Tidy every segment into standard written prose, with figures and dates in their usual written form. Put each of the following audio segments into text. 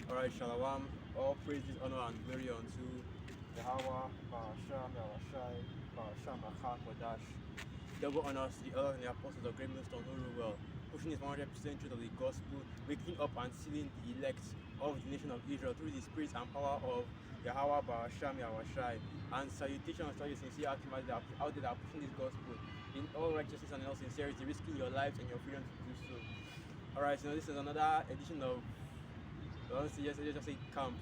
Alright, Shalom. All praises, honor, and glory unto Yahweh, Barasham, Yarashai, Barasham, Achak, Wadash. Double honors to the elders and the apostles of great millstone who rule well, pushing his 100% truth of the gospel, waking up and sealing the elect of the nation of Israel through the spirit and power of Yahweh, Barasham, Yarashai. And salutations to all your sincere activities out there that are pushing this gospel in all righteousness and in all sincerity, risking your lives and your freedom to do so. Alright, so this is another edition of honestly, just say camp,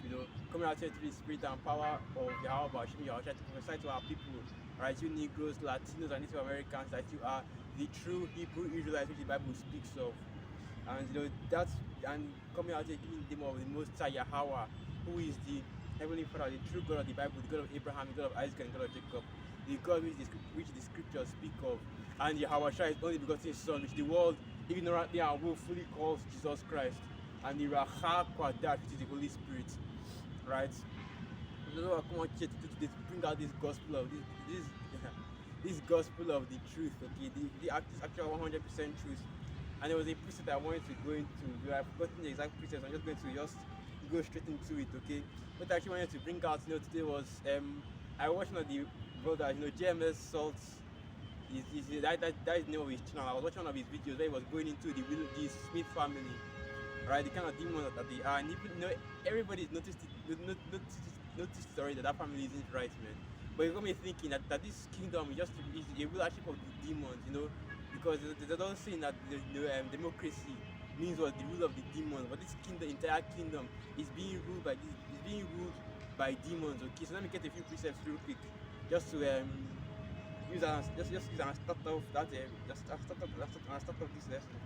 coming out here to the spirit and power of Yahweh Hashem, you are trying to prophesy to our people, right? You Negroes, Latinos, and Native Americans, that you are the true Hebrew Israelites which the Bible speaks of. And that's and coming out here giving them of the Most High Yahweh, who is the Heavenly Father, the true God of the Bible, the God of Abraham, the God of Isaac, and the God of Jacob, the God which the scriptures speak of. And Yahweh is only begotten Son, which the world ignorantly and willfully calls Jesus Christ. And the Raha Kwadat, which is the Holy Spirit, right? So I come on here to bring out this gospel of this gospel of the truth, okay? This actual 100% truth. And there was a precept I wanted to go into. I've forgotten the exact precept. I'm just going to go straight into it, okay? What I actually wanted to bring out, today was I watched one of the brothers, JMS Salts. That is the name of his channel. I was watching one of his videos where he was going into the Smith family. Right, the kind of demons that they are, and even everybody's noticed it already that family isn't right, man. But it got me thinking that this kingdom is a rulership of the demons, because they don't say that democracy means what the rule of the demons, but this entire kingdom is being ruled by demons. Okay, so let me get a few precepts real quick, just to use and start off that start off this lesson.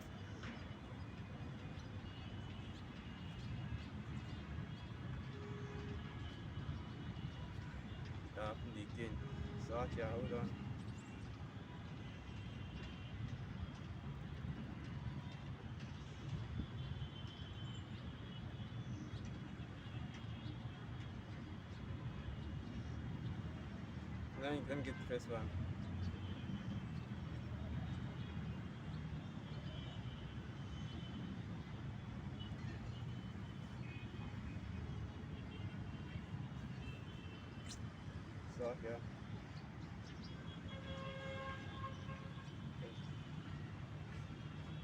Happened again. So okay, hold on. Let me get the first one. Yeah.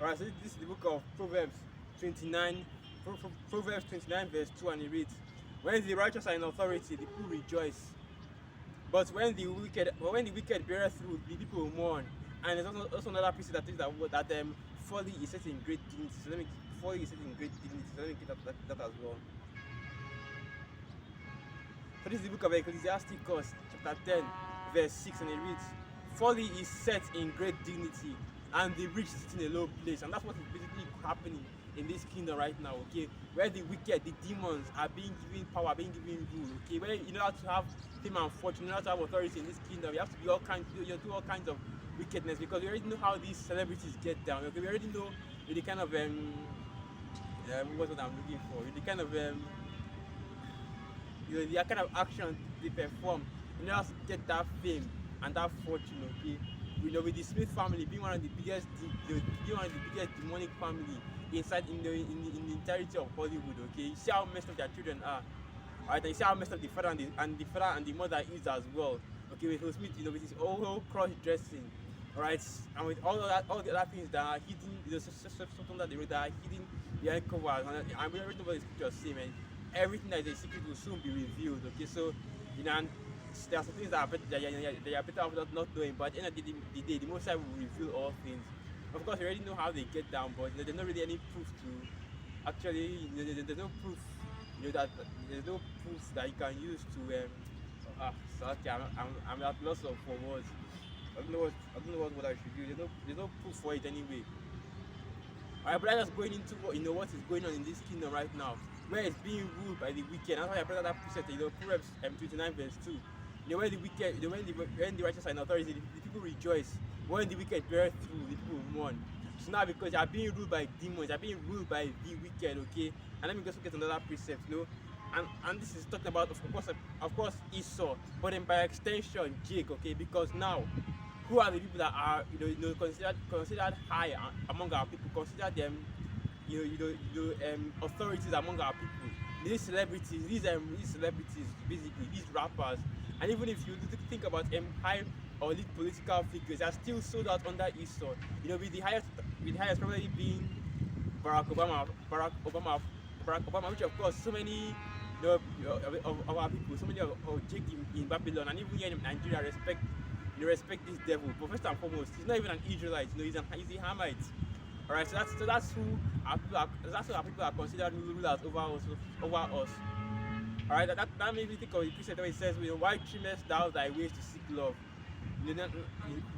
Alright, so this is the book of Proverbs 29, Proverbs 29 verse 2, and it reads, "When the righteous are in authority, the people rejoice. But when the wicked beareth rule, the people will mourn." And there's also another piece that says that folly is set in great dignity. So folly is set in great dignity. So let me get that as well. So this is the book of Ecclesiasticus, chapter 10, verse 6, and it reads, "Folly is set in great dignity, and the rich sit in a low place." And that's what is basically happening in this kingdom right now, okay? Where the wicked, the demons, are being given power, being given rule, okay? Where in order to have fame and fortune, in order to have authority in this kingdom, you have to be do all kinds of wickedness, because we already know how these celebrities get down, okay? We already know the kind of what's what I'm looking for, the kind of the kind of action they perform in order to get that fame and that fortune, okay? With the Smith family being one of the biggest demonic family inside in the entirety of Hollywood, okay? You see how messed up their children are, right? And you see how messed up the father and the mother is as well, okay? With Will Smith, with his whole cross dressing, right? And with all the other things that are hidden, something that they wrote that are hidden behind covers, and we already know what the scriptures say, man. Everything that is a secret will soon be revealed, okay? So, and there are some things that are better off not knowing, but at the end of the day, the Most High will reveal all things. Of course, you already know how they get down, but there's not really any proof to actually, there's no proof, that there's no proof that you can use to, so okay, I'm at loss for words. I don't know what I should do. There's no proof for it anyway. Alright, but I'm just going into what is going on in this kingdom right now, where it's being ruled by the wicked. That's why I brought that precept, Proverbs 29 verse 2. When the wicked, when the righteous are in authority, the people rejoice. When the wicked bear through, the people mourn. So now, because they are being ruled by demons, they are being ruled by the wicked, okay? And let me just get another precept, and this is talking about, of course, Esau, but then by extension, Jake, okay? Because now, who are the people that are considered high among our people, consider them authorities among our people? these celebrities, these celebrities, basically these rappers, and even if you think about high or lead political figures, are still sold out under Esau. You know, with the highest probably being Barack Obama, Barack Obama, which of course so many of our people, so many of Jake in Babylon, and even here in Nigeria respect this devil. But first and foremost, he's not even an Israelite. You know, he's a Hamite. All right, so that's who our people are considered rulers over us. All right, that makes me think of the precept where it says, you know, why trimmest thou thy ways to seek love? You know,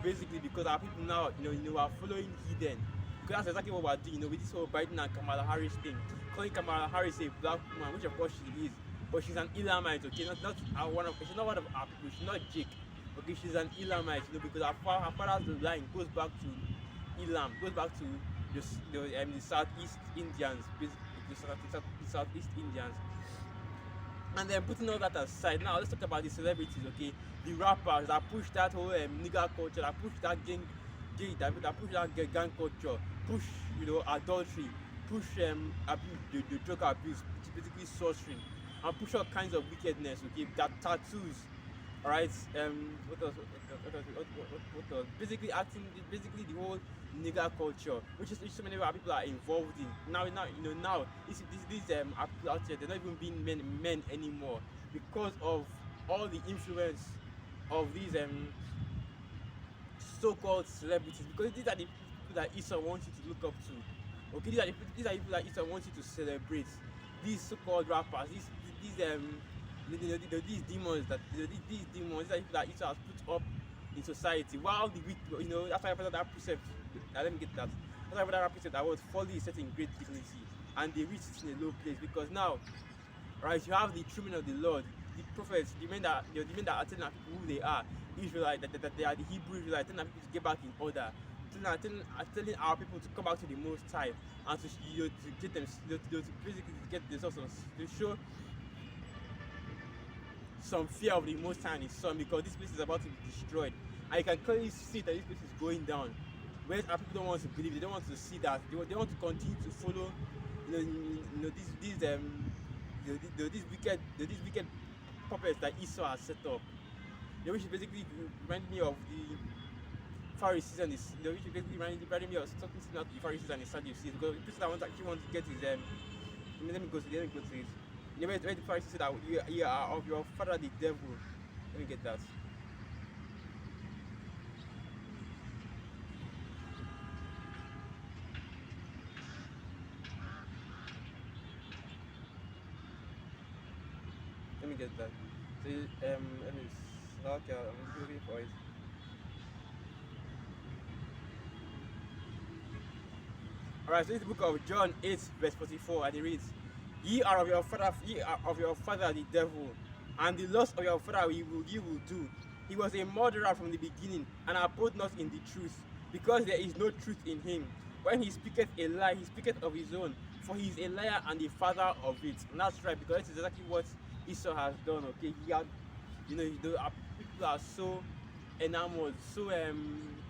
basically because our people now, are following heathen. Because that's exactly what we're doing, with this whole Biden and Kamala Harris thing. Calling Kamala Harris a black woman, which of course she is, but she's an Elamite, okay? She's not one of our people. She's not Jake, okay? She's an Elamite, because her father's line goes back to Elam, goes back to the Southeast Indians, basically the Southeast Indians. And then putting all that aside, now let's talk about the celebrities, okay? The rappers that push that whole nigger culture, that push that gang culture, push adultery, push abuse, the drug abuse, which is basically sorcery, and push all kinds of wickedness, okay? That tattoos, all right? What else? Basically the whole nigger culture, which so many of our people are involved in. Now these people out here, they're not even being men anymore because of all the influence of these so-called celebrities. Because these are the people that Esau wants you to look up to. Okay, these are the people that Esau wants you to celebrate. These so-called rappers, these demons these are people that Esau has put up in society. While the weak, that's why I put that precept. Let me get that. That's why that precept that was folly is set in great dignity, and they reach it in a low place. Because now, right, you have the true men of the Lord, the prophets, the men that are telling people who they are, Israelites, that they are the Hebrew Israelites, telling people to get back in order, telling our people to come back to the Most High, and to get them, to basically get themselves to show some fear of the Most High and His Son, because this place is about to be destroyed, and you can clearly see that this place is going down. Whereas our people don't want to believe, they don't want to see that, they want to continue to follow, these wicked puppets that Esau has set up. Which basically remind me of the Pharisees and which basically reminded me of something similar to the Pharisees and the Sadducees. Because the person I actually want to get is let me go to it. Where the Pharisees said that you are of your father the devil. Let me get that. Let me get that. So let me okay, I'm looking for it. Alright, so this is the book of John 8, verse 44, and it reads, Ye are of your father the devil, and the lust of your father you will do. He was a murderer from the beginning, and abode not in the truth, because there is no truth in him. When he speaketh a lie, he speaketh of his own, for he is a liar and the father of it. And that's right, because this is exactly what Esau has done, okay? He had, people are so enamored, so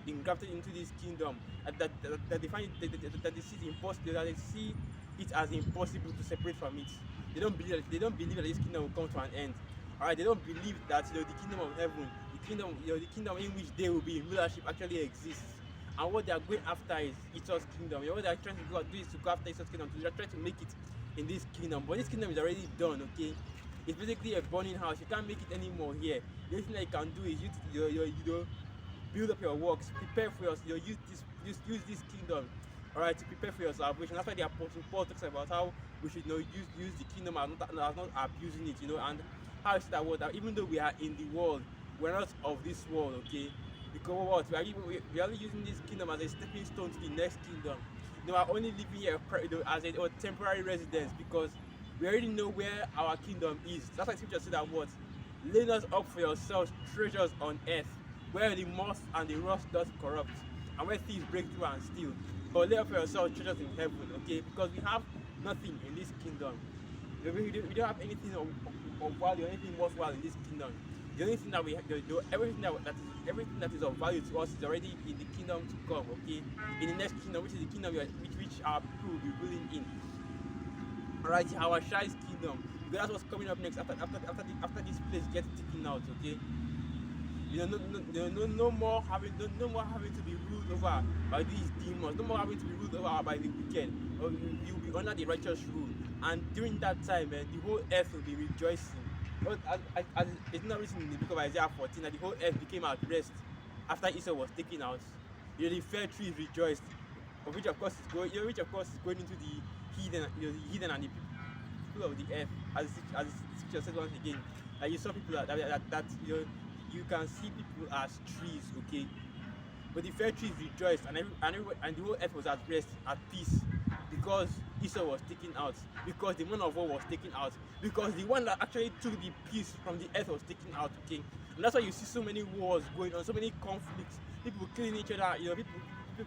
engrafted into this kingdom that they find that they see it impossible, that they see it as impossible to separate from it. They don't believe that this kingdom will come to an end. Alright, they don't believe that the kingdom of heaven, the kingdom in which they will be in rulership actually exists. And what they are going after is Esau's kingdom. What they are trying to do is to go after Esau's kingdom. They are trying to make it in this kingdom, but this kingdom is already done. Okay. It's basically a burning house. You can't make it anymore here. The only thing that you can do is you build up your works, prepare for yourself. Use this kingdom, all right, to prepare for your salvation. That's why the Apostle Paul talks about how we should use the kingdom as not abusing it, and how it's that word that even though we are in the world, we're not of this world, okay? Because what we are only using this kingdom as a stepping stone to the next kingdom. We are only living here as a temporary residence because we already know where our kingdom is. That's why scripture said that what? Lay us up for yourselves treasures on earth, where the moth and the rust does corrupt, and where thieves break through and steal. But lay up for yourselves treasures in heaven, okay? Because we have nothing in this kingdom. We don't have anything of value, anything worthwhile in this kingdom. The only thing that we have, everything that is of value to us is already in the kingdom to come, okay? In the next kingdom, which is the kingdom which our people will be ruling in. Alright, our Shai's kingdom. Because that's what's coming up next after this place gets taken out, okay? No more having no more having to be ruled over by these demons, no more having to be ruled over by the wicked. Or you'll be under the righteous rule. And during that time, the whole earth will be rejoicing. But as it's not written in the book of Isaiah 14 that the whole earth became at rest after Esau was taken out. The fair trees rejoiced, which of course is going, into the heathen and the people of the earth, as the scripture says once again. Like you saw people that you can see people as trees, okay? But the fair trees rejoiced, and the whole earth was at rest, at peace, because Esau was taken out, because the man of war was taken out, because the one that actually took the peace from the earth was taken out, okay? And that's why you see so many wars going on, so many conflicts, people killing each other, people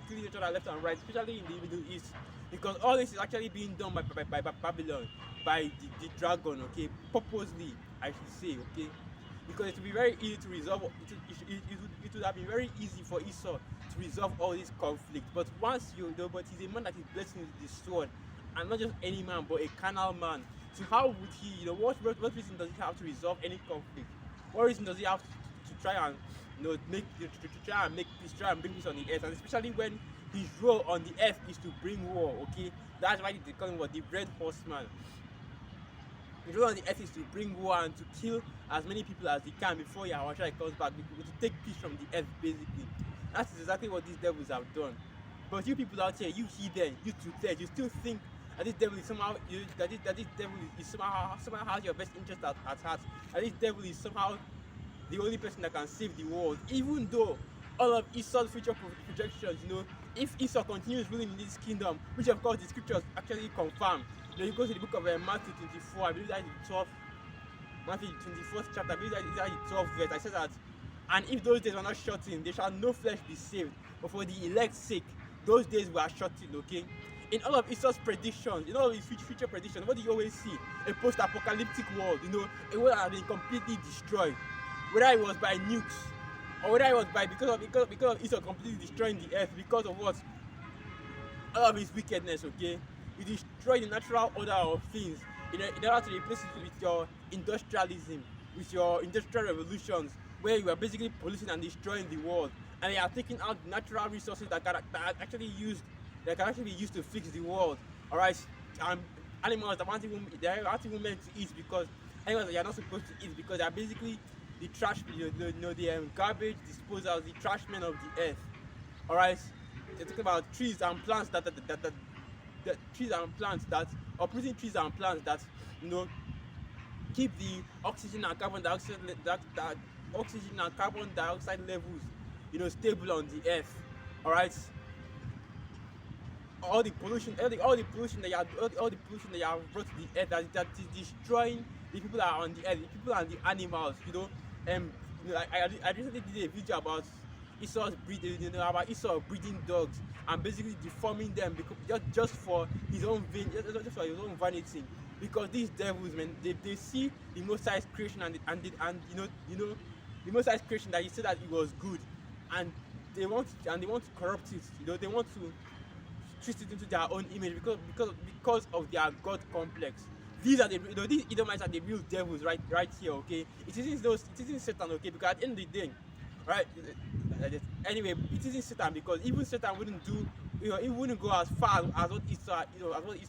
killing each other left and right, especially in the Middle East, because all this is actually being done by Babylon, by the dragon, okay? Purposely, I should say, okay? Because it would be very easy to resolve. It would have been very easy for Esau to resolve all these conflicts. But once but he's a man that is blessed with the sword, and not just any man, but a carnal man. So how would he? What reason does he have to resolve any conflict? What reason does he have to try and make peace, try and bring peace on the earth? And especially when his role on the earth is to bring war. Okay, that's why they call him the red horseman. The role on the earth is to bring war and to kill as many people as he can before Yahushua comes back, to take peace from the earth, basically. That is exactly what these devils have done. But you people out here, you heathen, you two-thirds, you still think that this devil is somehow, that this devil is somehow has your best interest at heart. That this devil is somehow the only person that can save the world. Even though all of Esau's future projections, if Esau continues ruling in this kingdom, which of course the scriptures actually confirm. You go to the book of Matthew 24, I believe that is the 12th, Matthew 24th chapter, I believe that is the 12th verse. I said that, and if those days were not shortened, there shall no flesh be saved. But for the elect's sake, those days were shortened, okay? In all of Esau's predictions, in all of his future predictions, what do you always see? A post-apocalyptic world, a world that has been completely destroyed. Whether it was by nukes, or whether it was by because of Esau completely destroying the earth, because of what? All of his wickedness, okay? You destroy the natural order of things in order to replace it with your industrialism, with your industrial revolutions, where you are basically polluting and destroying the world, and they are taking out natural resources that can actually be used to fix the world. All right, animals that aren't even meant to eat, because animals that you are not supposed to eat, because they are basically the trash, the garbage disposals, the trash men of the earth. All right, they're talking about trees and plants that uprooting trees and plants that keep the oxygen and carbon dioxide levels stable on the earth. All right, all the pollution that you have brought to the earth that is destroying the people that are on the earth, the people and the animals. I recently did a video about Esau's breeding dogs and basically deforming them just for his own vanity. Because these devils, man, they see the Most High's creation and the Most High's creation that he said that it was good, and they want to corrupt it. They want to twist it into their own image because of their God complex. These Edomites are the real devils right here, okay? It isn't Satan, okay? Because at the end of the day, right? Anyway, it isn't Satan, because even Satan wouldn't do, it wouldn't go as far as what Esau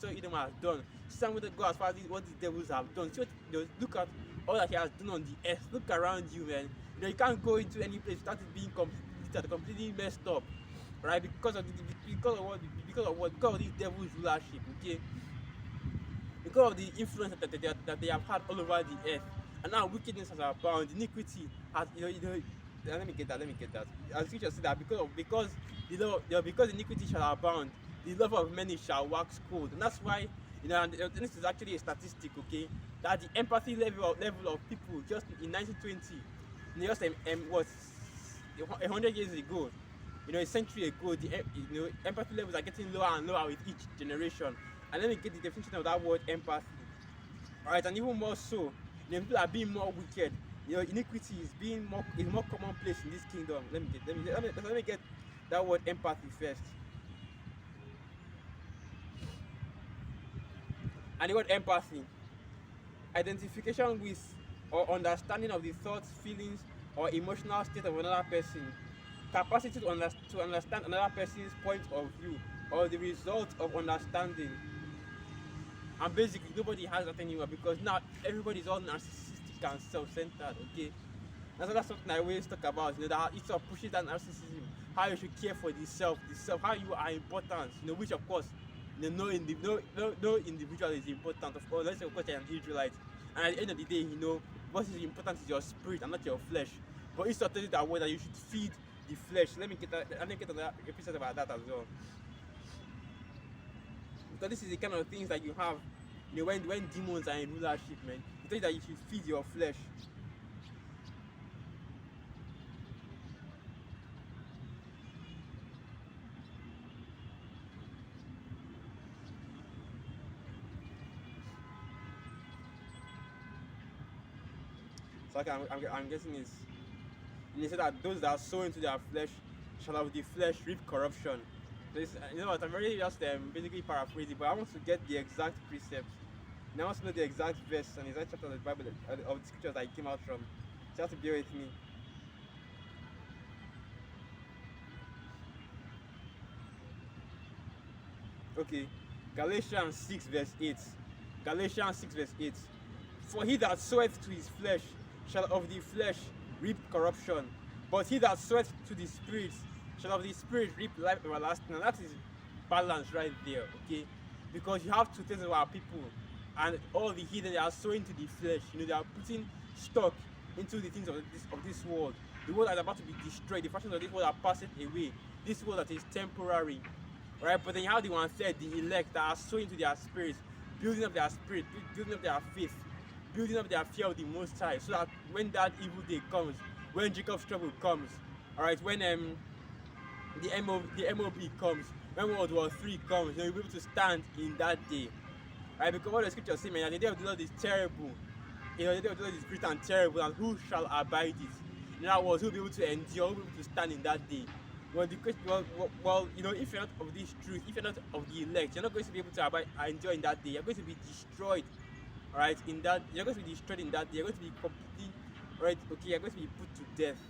Edom has done. Satan wouldn't go as far as what the devils have done. So look at all that he has done on the earth. Look around you, man. You can't go into any place without it being completely messed up, right? Because of this devil's rulership, okay? Because of the influence that they have had all over the earth, and now wickedness has abound, iniquity has, let me get that. As scripture said that because iniquity shall abound, the love of many shall wax cold, and that's why and this is actually a statistic, okay, that the empathy level of people just in 1920, just was 100 years ago, a century ago, the empathy levels are getting lower and lower with each generation. And let me get the definition of that word, empathy. Alright, and even more so, people are being more wicked. Iniquity is more commonplace in this kingdom. Let me get that word, empathy, first. And the word empathy, identification with or understanding of the thoughts, feelings, or emotional state of another person. Capacity to understand another person's point of view or the result of understanding. And basically, nobody has that anymore because now everybody's all narcissistic and self-centered. Okay, that's something I always talk about. You know, that it sort of pushes that narcissism. How you should care for the self, how you are important. You know, which of course, you know, no individual is important. Of course, let's say of course you're an Israelite, and at the end of the day, you know, what is important is your spirit and not your flesh. But it's not telling that way that you should feed the flesh. Let me get another episode about that as well. Because this is the kind of things that you have, you know, when demons are in rulership, man. It tells you that you should feed your flesh. So okay, I'm guessing is, and they say that those that sow into their flesh shall of the flesh reap corruption. So you know what, I'm already just basically paraphrasing, but I want to get the exact precepts. And I want to know the exact verse and the exact chapter of the Bible of the scriptures that it came out from. So you have to bear with me. Okay, Galatians 6 verse 8. Galatians 6 verse 8. For he that soweth to his flesh shall of the flesh reap corruption, but he that soweth to the Spirit shall of the Spirit reap life everlasting. And that is balance right there, okay? Because you have two things about people, and all the heathen, they are sowing to the flesh. You know, they are putting stock into the things of this world. The world that is about to be destroyed. The fashions of this world are passing away. This world that is temporary, right? But then you have the one third, the elect, that are sowing to their spirits, building up their spirit, building up their faith, building up their fear of the Most High, so that when that evil day comes, when Jacob's trouble comes, all right, when the MOB comes, when World War III comes, you'll be able to stand in that day, right? Because what the scripture says, man, the day of the Lord is terrible. You know, the day of the Lord is great and terrible, and who shall abide it? In other words, who will be able to endure, who will be able to stand in that day? Well, the question, well, you know, if you're not of this truth, if you're not of the elect, you're not going to be able to abide and endure in that day. You're going to be destroyed. Right, you're going to be destroyed in that day. You're going to be completely, right, okay, you're going to be put to death.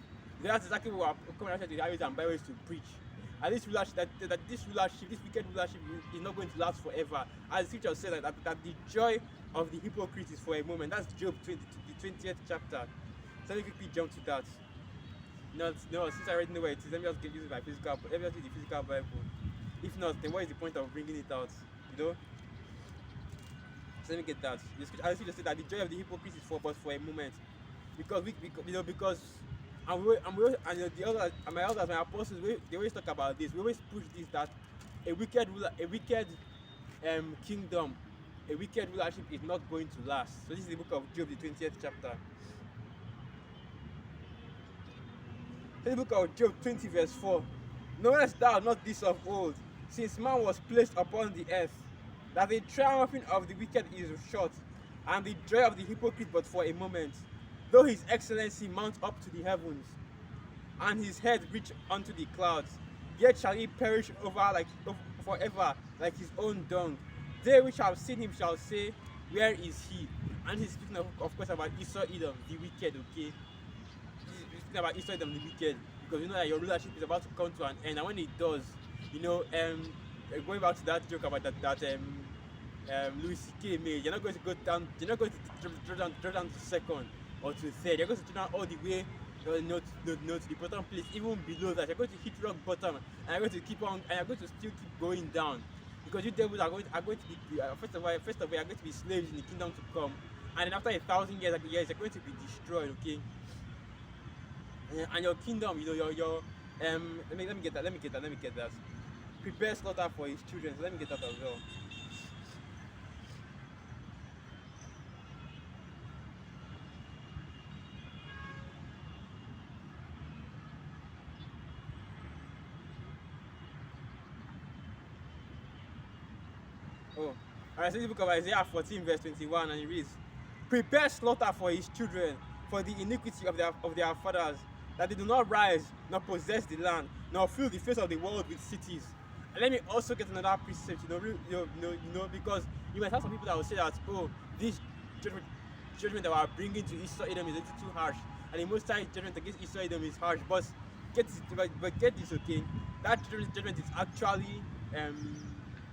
That's exactly what I'm coming out to the highways and byways to preach. And this rulership, this wicked rulership is not going to last forever. As the scripture says that the joy of the hypocrite is for a moment. That's Job 20, the 20th chapter. So let me quickly jump to that. No, since I already know where it is, let me just use the physical Bible. If not, then what is the point of bringing it out? You know? So let me get that. I just say that the joy of the hypocrite is for a moment, because the others, and my elders, my apostles, they always talk about this. We always push this, that a wicked kingdom, a wicked rulership is not going to last. So this is the book of Job, the 20th chapter. The book of Job 20 verse 4. Knowest thou not this of old, since man was placed upon the earth, that the triumphing of the wicked is short, and the joy of the hypocrite but for a moment. Though his excellency mount up to the heavens, and his head reach unto the clouds, yet shall he perish forever like his own dung. They which have seen him shall say, where is he? And he's speaking of course about Esau Edom, the wicked, okay? He's speaking about Esau Edom, the wicked, because you know that your rulership is about to come to an end, and when it does, you know, going back to that joke about that Louis C.K. made, you're not going to go down, you're not going to draw down to second or to third, you're going to draw down all the way to the bottom place, even below that. You're going to hit rock bottom, and you're going to keep on, and you're going to still keep going down, because you devils are going to be first of all you're going to be slaves in the kingdom to come, and then after 1,000 years, you're going to be destroyed, okay? And your kingdom, you know, your let me get that. Prepare slaughter for his children. So let me get that as well. Oh, alright, so the book of Isaiah 14 verse 21, and it reads, prepare slaughter for his children, for the iniquity of their fathers, that they do not rise, nor possess the land, nor fill the face of the world with cities. And let me also get another precept, because you might have some people that will say that, oh, this judgment, judgment that we are bringing to Esau Edom is a little too harsh, and the Most High judgment against Esau Edom is harsh. But get this, okay? That judgment is actually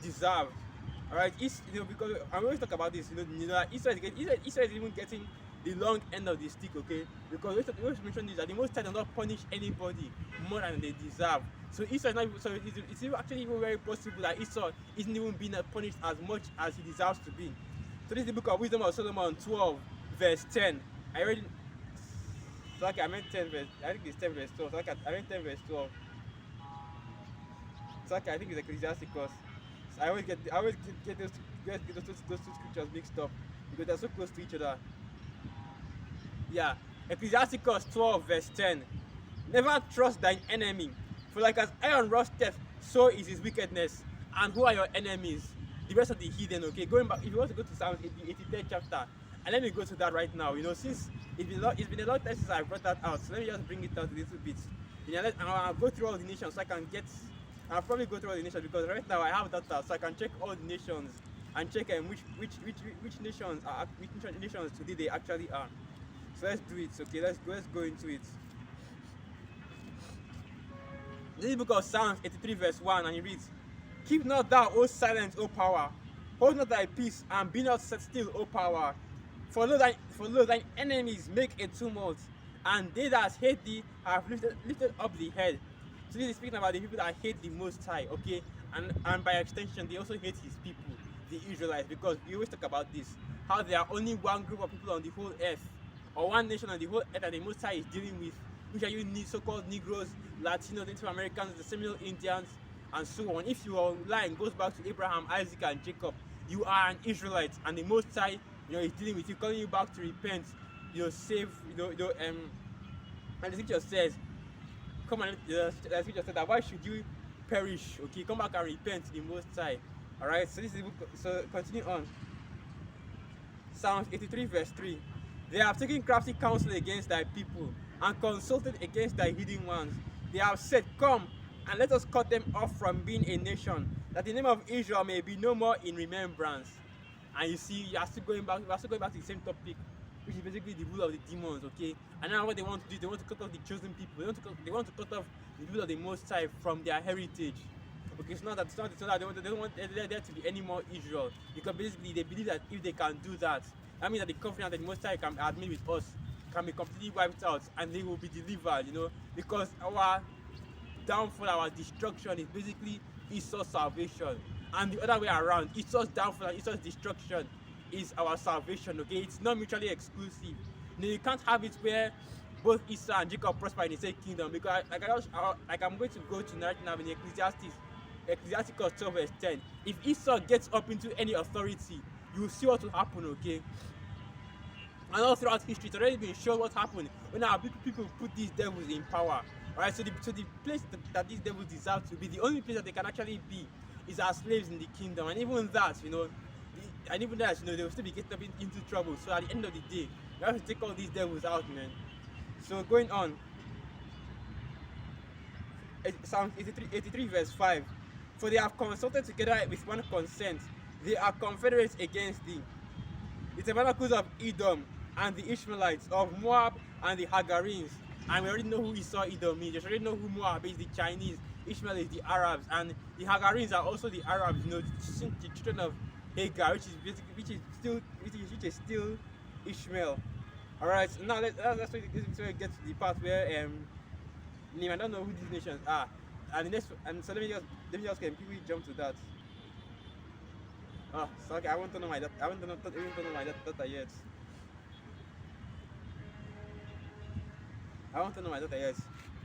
deserved. All right, because I always talk about this, that Esau is even getting the long end of the stick, okay? Because we always mention this, that the Most High does not punish anybody more than they deserve. So Esau is not even, so it's actually even very possible that Esau isn't even being punished as much as he deserves to be. So this is the book of Wisdom of Solomon 12, verse 10. I read. So okay, I meant 10 verse. I think it's 10 verse 12. So okay, I meant 10 verse 12. So okay, I think it's Ecclesiasticus. So I always get those two scriptures mixed up because they're so close to each other. Yeah, Ecclesiasticus 12 verse 10. Never trust thine enemy, for like as iron rusteth, so is his wickedness. And who are your enemies? The rest of the heathen. Okay, going back, if you want to go to Psalm 83rd chapter, and let me go to that right now. Since it's been a long time since I brought that out, so let me just bring it out a little bit. I'll go through all the nations so I can get. I'll probably go through all the nations because right now I have data, so I can check all the nations and check which nations today they actually are. So let's do it. Okay, let's go into it. This is the book of Psalms 83 verse 1, and it reads, "Keep not thou, O silence, O power, hold not thy peace, and be not set still, O power. For lo, thine enemies make a tumult, and they that hate thee have lifted up the head." So this is speaking about the people that hate the Most High, okay? And by extension, they also hate his people, the Israelites, because we always talk about this, how there are only one group of people on the whole earth, or one nation on the whole earth that the Most High is dealing with, which are you so-called Negroes, Latinos, Native Americans, the Seminole Indians, and so on. If your line goes back to Abraham, Isaac, and Jacob, you are an Israelite, and the Most High, is dealing with you, calling you back to repent, save, and the scripture says, come on, the scripture said that why should you perish? Okay, come back and repent to the Most High. All right, so this is the book. So continue on. Psalms 83 verse 3. They have taken crafty counsel against thy people, and consulted against thy hidden ones. They have said, come, and let us cut them off from being a nation, that the name of Israel may be no more in remembrance. And you see, we are still going back to the same topic, which is basically the rule of the demons, okay? And now what they want to do, they want to cut off the chosen people. They want to cut off the people of the Most High from their heritage. Okay, it's not that they don't want there to be any more Israel, because basically they believe that if they can do that, that means that the covenant that the Most High has made with us can be completely wiped out, and they will be delivered, because our downfall, our destruction is basically Esau's salvation, and the other way around, Esau's downfall and Esau's destruction is our salvation. Okay, it's not mutually exclusive. You can't have it where both Esau and Jacob prosper in the same kingdom, because I'm going to go to right now in Ecclesiasticus 12 verse 10. If Esau gets up into any authority, you will see what will happen, okay? And all throughout history, it's already been shown what happened when our people put these devils in power. Alright, so the place that these devils deserve to be, the only place that they can actually be, is as slaves in the kingdom. And even that, they will still be getting into trouble. So at the end of the day, you have to take all these devils out, man. So going on, Psalm 83 verse 5. For they have consulted together with one consent. They are confederates against thee. The tabernacles of Edom and the Ishmaelites, of Moab and the Hagarenes. And we already know who Esau Edom is. You already know who Moab is, the Chinese. Ishmael is the Arabs, and the Hagarenes are also the Arabs. The children of Hagar, which is still Ishmael. All right. So now let's get to the part where I don't know who these nations are, and so let me just quickly jump to that. Oh, so okay, I want to know my data. I want to know my data yet. I want to know my data yet.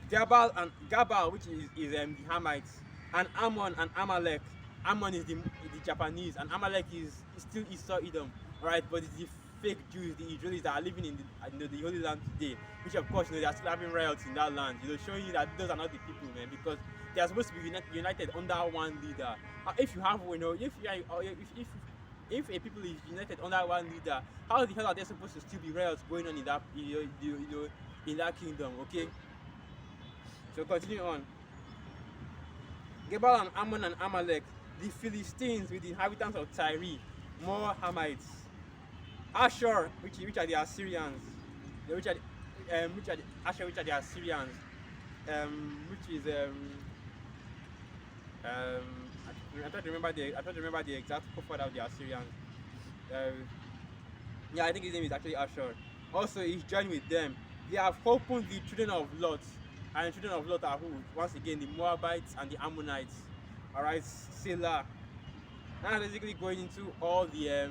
Gabal, which is the Hamites, and Ammon and Amalek. Ammon is the Japanese, and Amalek is still Esau Edom. Alright, but it's the fake Jews, the Israelis that are living in the Holy Land today, which of course they are still having riots in that land. Showing you that those are not the people, man, because they are supposed to be united under one leader. If you have, if a people is united under one leader, how the hell are there supposed to still be riots going on in that in that kingdom? Okay. So continue on. Gebal and Ammon and Amalek, the Philistines with the inhabitants of Tyre, more Hamites, Ashur, which are the Assyrians, which are the Ashur, which are the Assyrians, which is I'm trying to remember the exact profile of the Assyrians. Uh, yeah, I think his name is actually Ashur. Also, he's joined with them. They have opened the children of Lot, and the children of Lot are who? Once again, the Moabites and the Ammonites. All right, Selah. Now basically going into all the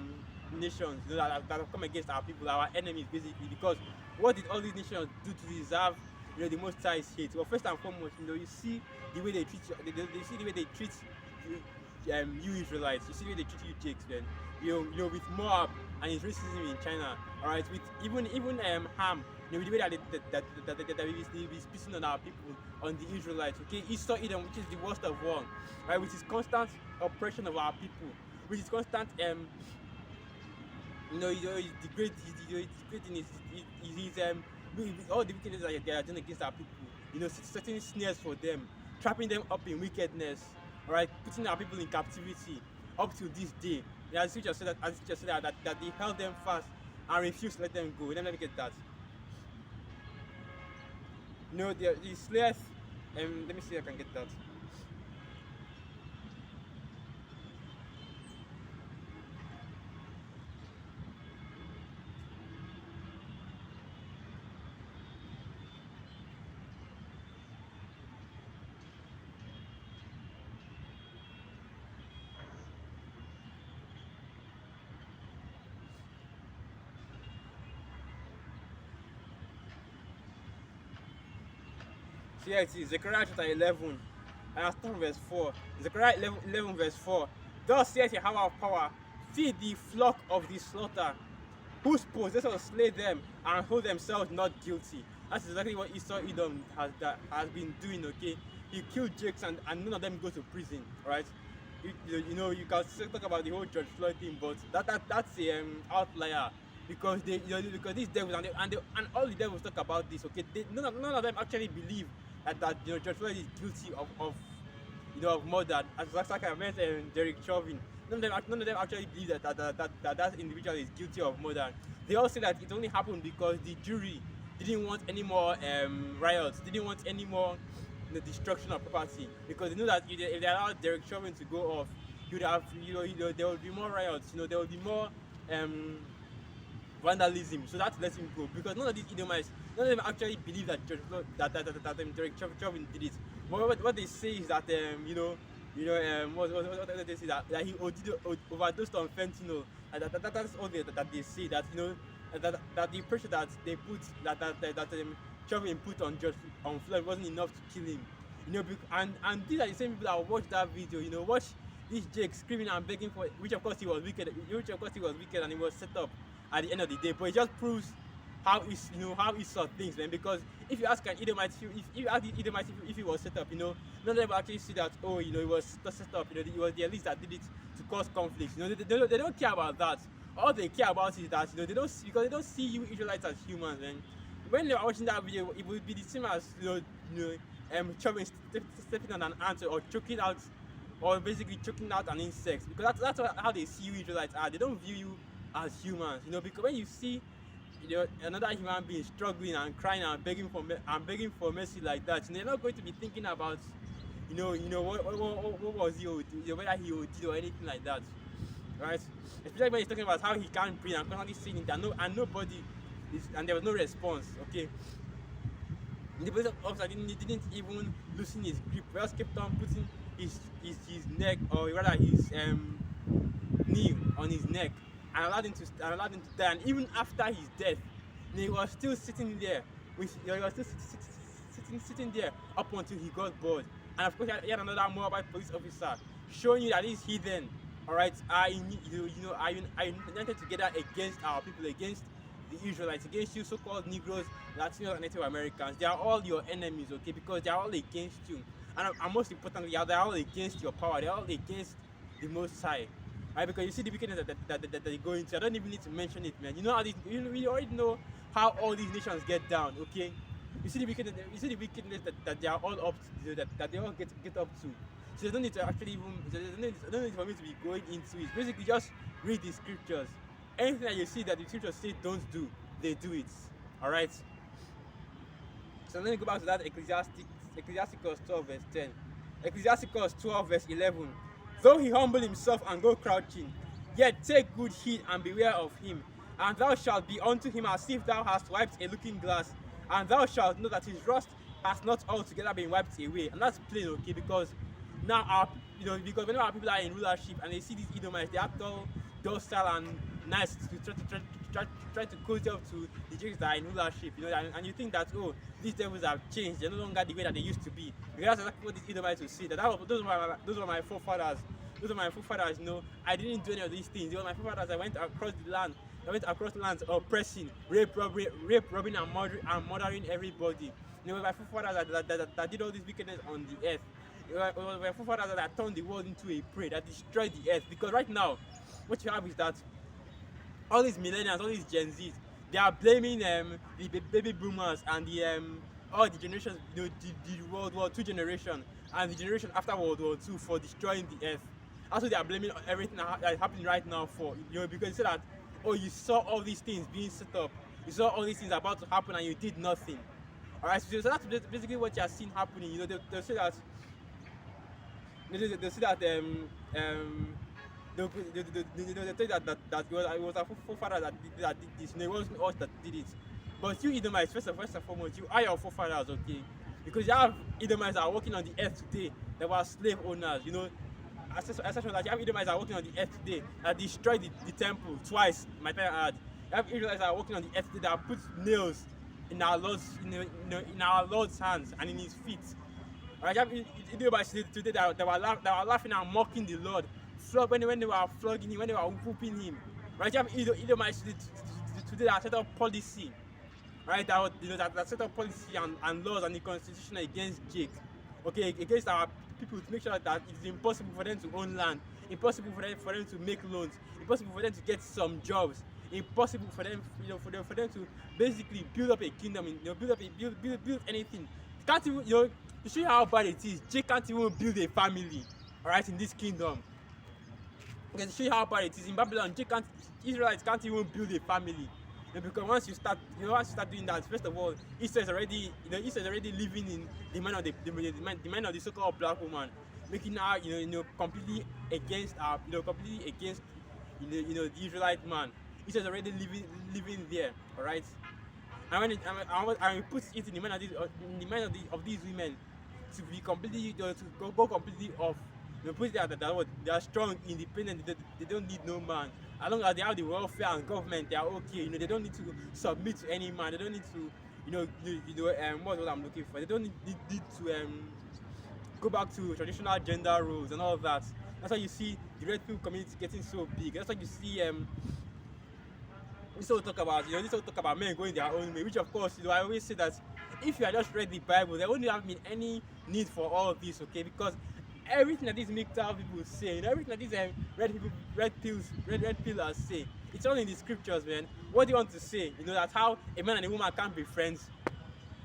nations, you know, that have come against our people, our enemies, basically. Because what did all these nations do to deserve, you know, the Most High's hate? Well, first and foremost, you know, you see the way they treat you, they see the way they treat you Israelites. You see the way they treat you Jakes, then you know with Moab and his racism in China. All right, with even Ham, you know, with the way that we be speaking on our people, on the Israelites. Okay, Esau Edom, which is the worst of one, right? With his constant oppression of our people, with his constant you know, the great thing is with all the wickedness that they are doing against our people, you know, setting snares for them, trapping them up in wickedness, all right, putting our people in captivity up to this day. As the scripture said that they held them fast and refused to let them go. Let me get that. You know, the slayers, let me see if I can get that. So here it is, Zechariah chapter 11, and I'll start from verse 4. Zechariah 11 verse 4. Thus saith Yahweh of power, feed the flock of the slaughter, whose possessors slay them and hold themselves not guilty. That's exactly what Esau Edom has been doing, okay? He killed Jakes and none of them go to prison, right? You know, you can still talk about the whole George Floyd thing, but that's a outlier. Because because these devils and all the devils talk about this, okay? None of them actually believe that you know, George Floyd is guilty of you know, of murder. As like I mentioned, Derek Chauvin, none of them actually believe that individual is guilty of murder. They all say that it only happened because the jury didn't want any more riots, didn't want any more, you know, destruction of property, because they know that if they allowed Derek Chauvin to go off, you would have, there would be more riots, you know, there would be more vandalism. So that lets him go, because none of these Edomites, none of them actually believe that Derek Chauvin did it. But what they say is that what they say, that he overdosed on fentanyl. That's all that they say. That, you know, that the pressure that they put that Chauvin put on Floyd wasn't enough to kill him. You know, and these are the same people that watched that video. You know, watch this Jake screaming and begging for, which of course he was wicked, and he was set up at the end of the day. But it just proves how he saw things, man. Because if you ask an Edomite, if you ask the Edomite if he was set up, you know, none of them actually see that, oh, you know, it was set up. You know, it was the elites that did it to cause conflicts. You know, they don't care about that. All they care about is that, you know, they don't see you Israelites as humans, man. When they were watching that video, it would be the same as Chauvin stepping on an ant or choking out, or basically choking out an insect, because that's how they see you Israelites are. They don't view you as humans, you know, because when you see, you know, another human being struggling and crying and begging for mercy like that, you know, you're not going to be thinking about, you know what was he, whether he would do or anything like that, right? Especially when he's talking about how he can't breathe and constantly saying that nobody is, and there was no response. Okay, the police officer didn't even loosen his grip. He just kept on putting his neck, or rather his knee on his neck, and allowed him to die. And even after his death, he was still sitting there sitting there up until he got bored. And of course, he had another Moabite police officer showing you that these heathen, all right, are united together against our people, against the Israelites, against you so-called Negroes, Latinos, and Native Americans. They are all your enemies, okay? Because they are all against you, and most importantly, they are all against your power. They are all against the Most High, right? Because you see the wickedness that they go into. I don't even need to mention it, man. You know how we already know how all these nations get down, okay? You see the wickedness that they are all up to, that they all get up to. So there's no need to actually even, there's no need for me to be going into it. Basically, just read the scriptures. Anything that you see that the scriptures say don't do, they do it. Alright? So let me go back to that Ecclesiasticus 12 verse 10. Ecclesiasticus 12 verse 11. Though he humble himself and go crouching, yet take good heed and beware of him. And thou shalt be unto him as if thou hast wiped a looking glass, and thou shalt know that his rust has not altogether been wiped away. And that's plain, okay, because now because whenever our people are in rulership and they see these Edomites, they act all docile and nice to try to cozy up to the Jews that are in rulership, and you think that, oh, these devils have changed, they're no longer the way that they used to be. Because that's exactly what these Edomites will see. Those were my forefathers. Those are my forefathers, I didn't do any of these things. They were my forefathers. I went across the land. I went across lands oppressing, robbing, and murdering everybody. It was my forefathers that did all this wickedness on the earth. It was my forefathers that turned the world into a prey, that destroyed the earth. Because right now, what you have is that all these millennials, all these Gen Zs, they are blaming the baby boomers and all the generations, the World War II generation and the generation after World War II for destroying the earth. That's what they are blaming everything that is happening right now for. Because they say that, oh, you saw all these things being set up, you saw all these things about to happen and you did nothing. Alright, so that's basically what you are seeing happening. They'll say that they'll say that they'll tell you that it was our forefather that did this. It wasn't us that did it. But you Edomites, first and foremost, you are your forefathers, okay? Because you have Edomites that are walking on the earth today that were slave owners, Assumption that you have Edomites that are walking on the earth today that destroyed the temple twice, my parents had. You have Israelites that are walking on the earth today that put nails in our Lord's hands and in his feet. Right? You have Edomites today that were laughing and mocking the Lord when they were flogging him, when they were whooping him. Right? You have Edomites today that set up policy, right? That set up policy and laws and the constitution against Jake, okay, against our people, to make sure that it's impossible for them to own land, impossible for them to make loans, impossible for them to get some jobs, impossible for them, for them to basically build up a kingdom, build anything. Can't even, to show you how bad it is, Jake can't even build a family, alright, in this kingdom. Okay, to show you how bad it is, in Babylon, Israelites can't even build a family. Because once you start doing that, first of all, Israel is already living in the mind of the so-called black woman, making her completely against the Israelite man. Israel is already living there, all right. And when it puts it in the mind of these women to be completely to go completely off. Put it that they are strong, independent. They don't need no man. As long as they have the welfare and government, they are okay. They don't need to submit to any man. They don't need to, what I'm looking for. They don't need to go back to traditional gender roles and all of that. That's why you see the red pill community getting so big. That's why you see this all talk about men going their own way. Which of course, I always say that if you had just read the Bible, there wouldn't have been any need for all of this, okay? Because everything that these MGTOW people say, everything that these red pillars say, it's all in the scriptures, man. What do you want to say? That's how a man and a woman can't be friends.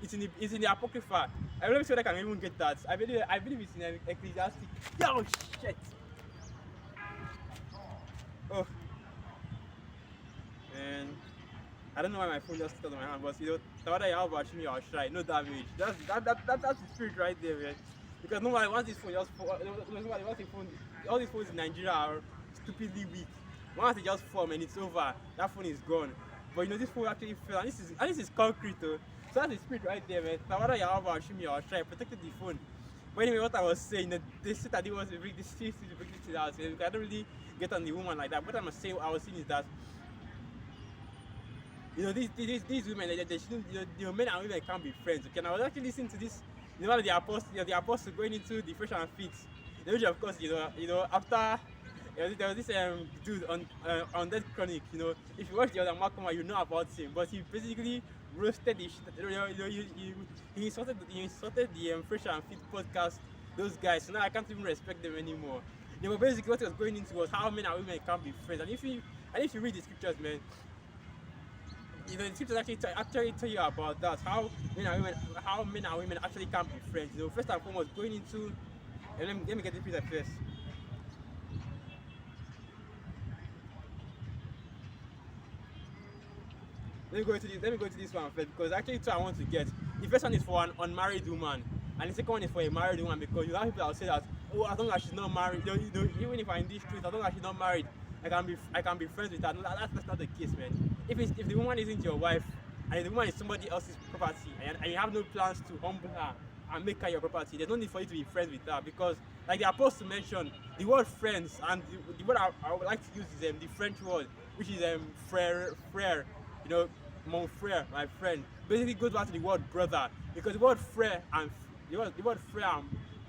It's in the Apocrypha. I'm not sure I can even get that. I believe it's in Ecclesiastes. Oh shit! Oh man, I don't know why my phone just stuck on my hand, but Tawada Yahweh Shimi or Shai, no damage. That's the spirit right there, man. Because nobody wants this phone just fall. Nobody wants a phone. All these phones in Nigeria are stupidly weak. Once they just form and it's over, that phone is gone. But this phone actually fell, and this is concrete though. So that's the spirit right there, man. Tawada Yahweh Shimi or Shai protected the phone. But anyway, what I was saying, they said that it was to bring this out. So I don't really get on the woman like that. What I was saying is that these women, they shouldn't, men and women can't be friends. Okay, and I was actually listening to this. The apostle going into the fresh and fit. Which of course, after there was this dude on that chronic. If you watch the other Malcolm, you know about him. But he basically roasted the shit. He insulted the fresh and fit podcast. Those guys. So now I can't even respect them anymore. But basically what he was going into was how men and women can't be friends. And if you read the scriptures, man. The scriptures actually tell you about that, how men and women actually can't be friends. First and foremost, going into Let me get the precept first. Let me go to this one first because actually two I want to get. The first one is for an unmarried woman, and the second one is for a married woman because you have people that will say that, oh, as long as she's not married, even if I'm in this street, as long as she's not married, I can be friends with her. No, that's not the case, man. If the woman isn't your wife and the woman is somebody else's property and you have no plans to humble her and make her your property, there's no need for you to be friends with her because, like the apostle mentioned, the word friends and the word I would like to use is the French word, which is frère, you know, mon frère, my friend. Basically goes back to the word brother because the word frère and the word frère,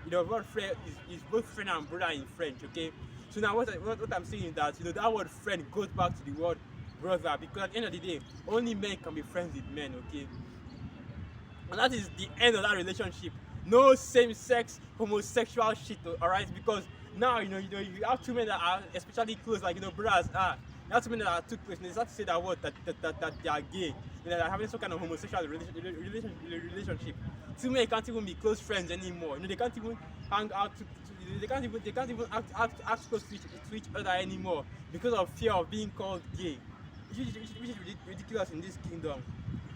the word frère is both friend and brother in French. Okay, so now what I'm saying is that that word friend goes back to the word brother because at the end of the day, only men can be friends with men. Okay, and that is the end of that relationship. No same-sex homosexual shit, alright? Because now you have two men that are especially close, like brothers are. You have two men that are too close, and they start to say that what that they are gay, that are having some kind of homosexual relationship. Two men can't even be close friends anymore. They can't even hang out. They can't even act close to each other anymore because of fear of being called gay, which is ridiculous in this kingdom.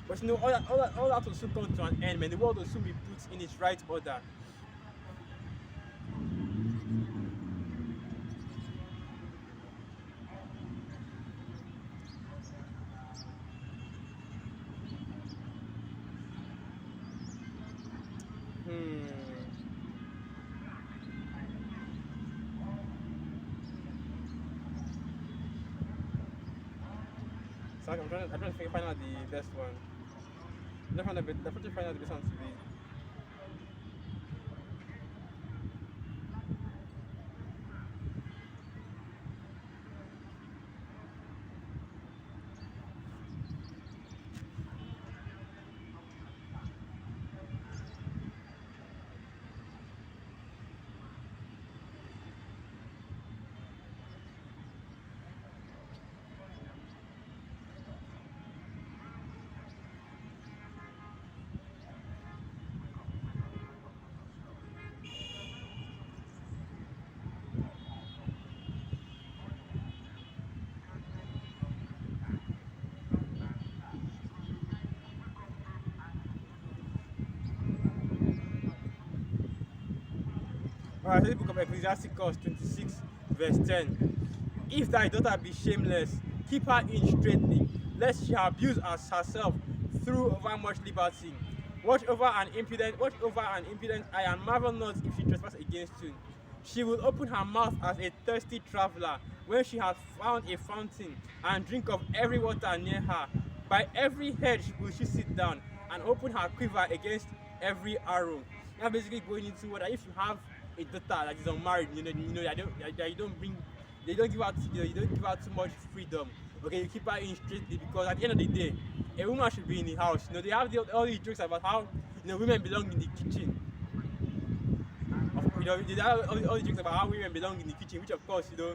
But all that will soon come to an end, man. The world will soon be put in its right order. So I'm trying to find out the best one. I'm trying to find out the best one to be. Alright, so the book of Ecclesiastes 26, verse 10. If thy daughter be shameless, keep her in straitly, lest she abuse us herself through over much liberty. Watch over an impudent eye, and marvel not if she trespass against you. She will open her mouth as a thirsty traveler when she has found a fountain, and drink of every water near her. By every hedge will she sit down, and open her quiver against every arrow. Now basically going into what if you have a daughter that is unmarried, they don't give out, you don't give out too much freedom. Okay, you keep her in strictly because at the end of the day, a woman should be in the house. They have all these jokes about how women belong in the kitchen. They have all these jokes about how women belong in the kitchen, which of course, I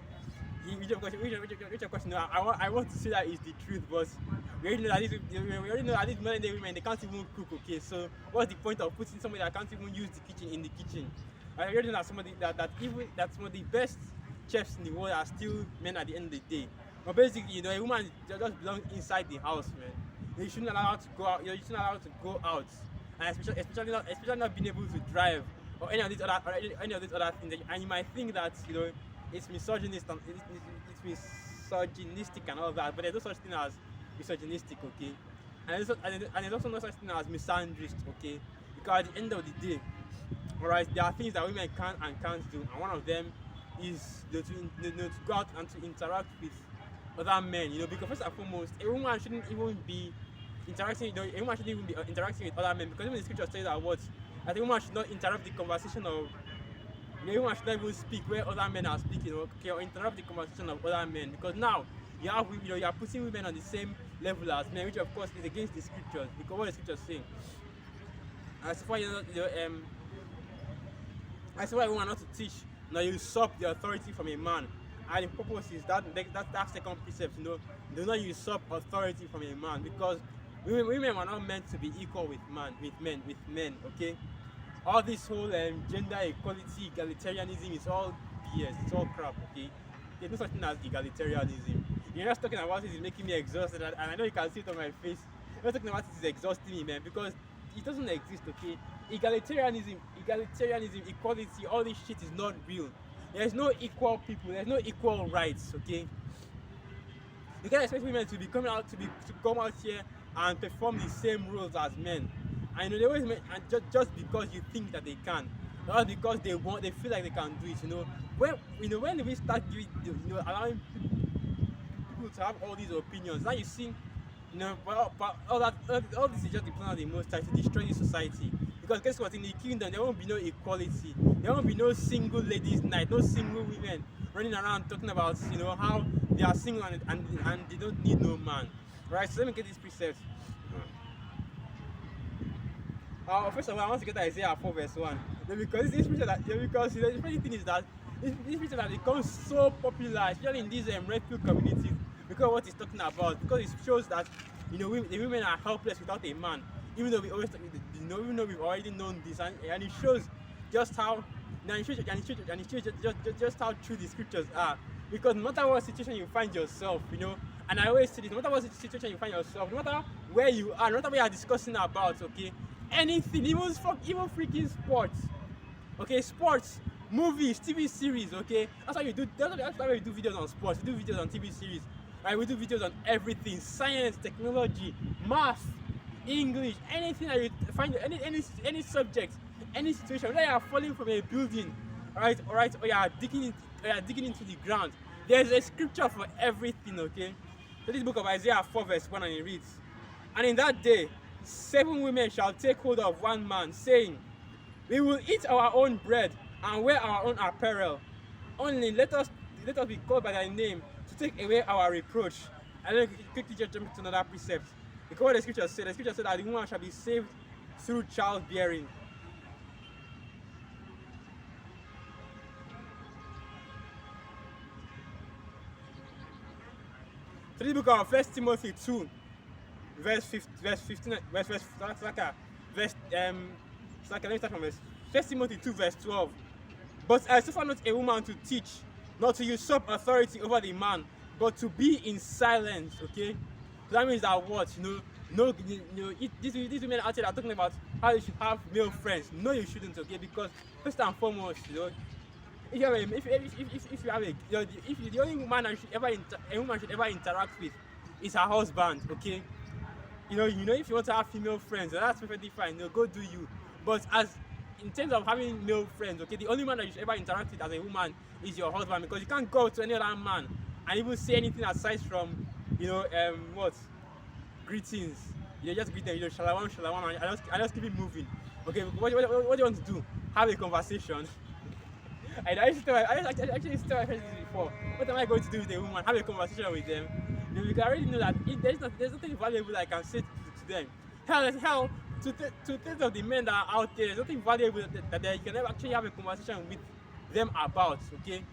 want to say that is the truth, but we already know that these modern day women, they can't even cook. Okay, so what's the point of putting somebody that can't even use the kitchen in the kitchen? I already know that some of the best chefs in the world are still men at the end of the day. But basically, a woman just belongs inside the house, man. You shouldn't allow her to go out. You shouldn't allow her to go out, and especially not being able to drive or any of these other things. And you might think that it's misogynistic and all that, but there's no such thing as misogynistic, okay? And there's also no such thing as misandrist, okay? Because at the end of the day, alright, there are things that women can and can't do, and one of them is to go out and to interact with other men, because first and foremost, a woman shouldn't even be interacting with other men, because even the scripture says that a woman should not interrupt the conversation of, a woman should not even speak where other men are speaking, okay, or interrupt the conversation of other men, because now you are putting women on the same level as men, which of course is against the scriptures, because what the scriptures say. As far as why I want not to teach, usurp the authority from a man. And the purpose is that second precept, do not usurp authority from a man, because women are not meant to be equal with men, okay? all this whole gender equality, egalitarianism is all BS. It's all crap. Okay, there's no such thing as egalitarianism. You're just talking about it is making me exhausted, and I know you can see it on my face. You're talking about it is exhausting me, man, because it doesn't exist. Okay, egalitarianism, equality, all this shit is not real. There's no equal people. There's no equal rights. Okay, you can't expect women to be coming out to come out here and perform the same roles as men. I know they always make, and just because you think that they can, not because they feel like they can do it. When we start giving, allowing people to have all these opinions, now you see, but all this is just the plan of the Most High to destroy this society. Because guess what? In the kingdom, there won't be no equality. There won't be no single ladies' night, no single women running around talking about how they are single and they don't need no man. Right? So let me get these precepts. First of all, I want to get Isaiah 4 verse 1. Because this precepts because the funny thing is that this precepts have become so popular, especially in these red pill communities, because of what it's talking about. Because it shows that the women are helpless without a man. Even though even though we've already known this, and it shows just how just how true the scriptures are. Because no matter what situation you find yourself, and I always say this, no matter what situation you find yourself, no matter where you are, no matter what you are discussing about, okay, anything, even freaking sports, okay, sports, movies, TV series, okay, that's why we do videos on sports, we do videos on TV series, right? We do videos on everything, science, technology, math, English, anything that you find, any subject, any situation, whether you are falling from a building, right, or you are digging into the ground, there's a scripture for everything, okay? So this book of Isaiah 4 verse 1, and it reads, "And in that day 7 women shall take hold of one man, saying, We will eat our own bread and wear our own apparel. Only let us be called by thy name to take away our reproach." And then quickly just jump to another precept. Because what the scripture said that the woman shall be saved through childbearing. So this book of 1 Timothy 2, verse 15, let me start from verse 1 Timothy 2, verse 12. "But I suffer not a woman to teach, not to usurp authority over the man, but to be in silence." Okay, so that means that what these women out here are talking about how you should have male friends. No, you shouldn't. Okay, because first and foremost, if the only woman a woman should ever interact with is her husband, okay, if you want to have female friends, that's perfectly fine. Go do you. But in terms of having male friends, okay, the only man that you should ever interact with as a woman is your husband, because you can't go to any other man and even say anything aside from greetings. Just greet them, shalom, shalom, and I just keep it moving. Okay, what do you want to do? Have a conversation. I actually tell my friends this before. What am I going to do with a woman? Have a conversation with them. Because I already know that there's nothing valuable I can say to them. Hell, to think of the men that are out there, there's nothing valuable that you can actually have a conversation with them about, okay?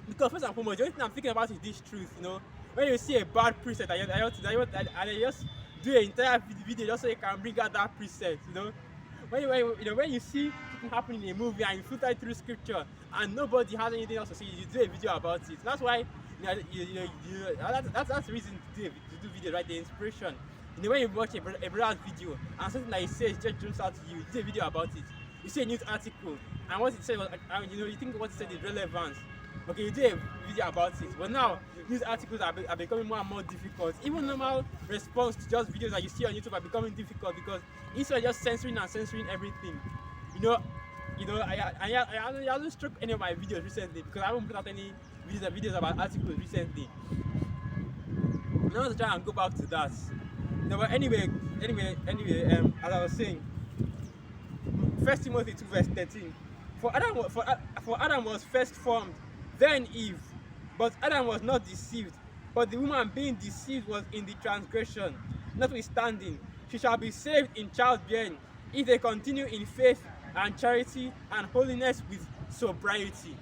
Because first and foremost, the only thing I'm thinking about is this truth, When you see a bad precept, and you just do an entire video just so you can bring out that precept, When you see something happening in a movie and you filter it through scripture and nobody has anything else to say, you do a video about it. That's why that's the reason to do video, right? The inspiration. When you watch a brother's video and something that he says just jumps out to you, you do a video about it. You see a news article and what it said was, you think what it said is relevant. Okay, you do a video about it. But now news articles are becoming more and more difficult. Even normal response to just videos that you see on YouTube are becoming difficult because instead of just censoring everything, I haven't struck any of my videos recently because I haven't put out any videos about articles recently. Now let's try and go back to that. No, but anyway, as I was saying, 1 Timothy 2 verse 13. For Adam was first formed, then Eve. But Adam was not deceived, but the woman being deceived was in the transgression. Notwithstanding, she shall be saved in childbearing, if they continue in faith and charity and holiness with sobriety.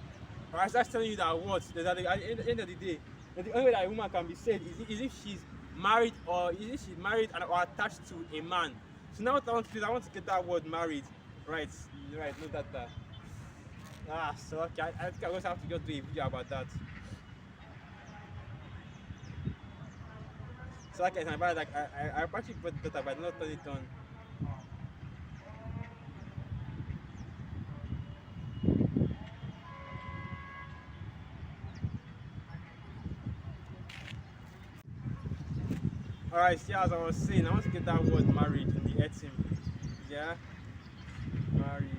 Alright, so that's telling you that what? That at the end of the day, that the only way that a woman can be saved is if she's married or attached to a man. So now what I want to do is I want to get that word married. Right, right, no that. So okay, I think I just have to just do a video about that. So like I can buy like I actually put data but not turn it on. Alright, see as I was saying, I want to get that word married in the etim. Yeah, married.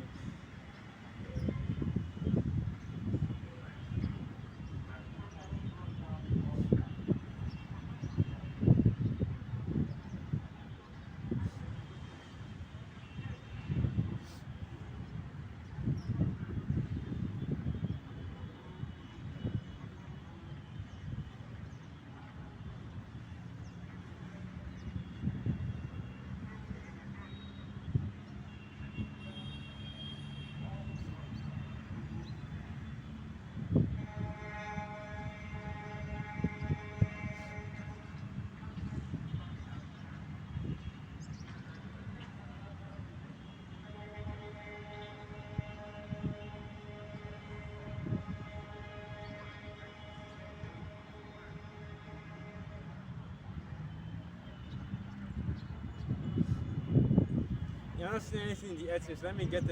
You're not seeing anything in the etim, so let me get so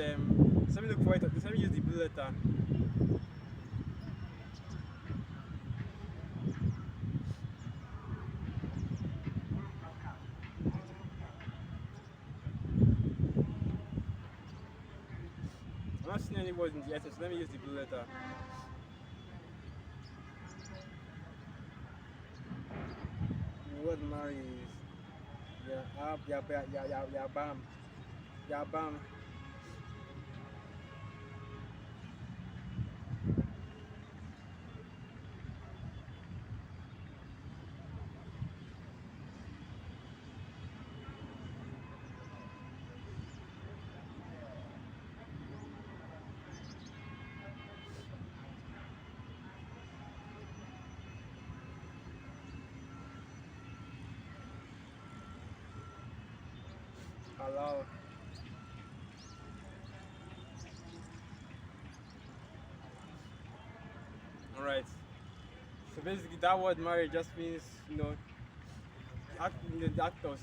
let me look for it. Let me use the blue letter. I'm not seeing any words in the etim, so let me use the blue letter. The word marry is yeah bam. Yeah bam. Allow. Alright. So basically that word marriage just means, the act of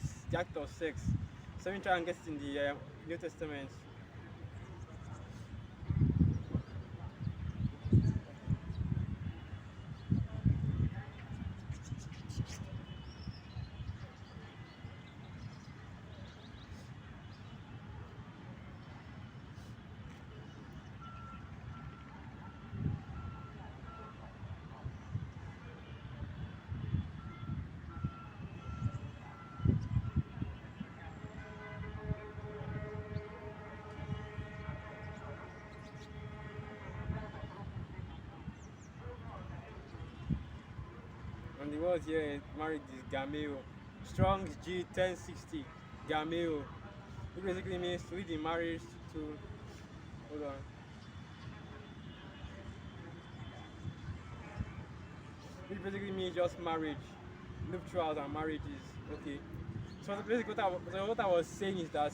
sex. So let me try and get it in the New Testament. And the word here marriage is gameo. Strong's G 1060 gameo. It basically means to lead in marriage to hold on. It basically means just marriage, nuptials and marriages. Okay. So basically what I was saying is that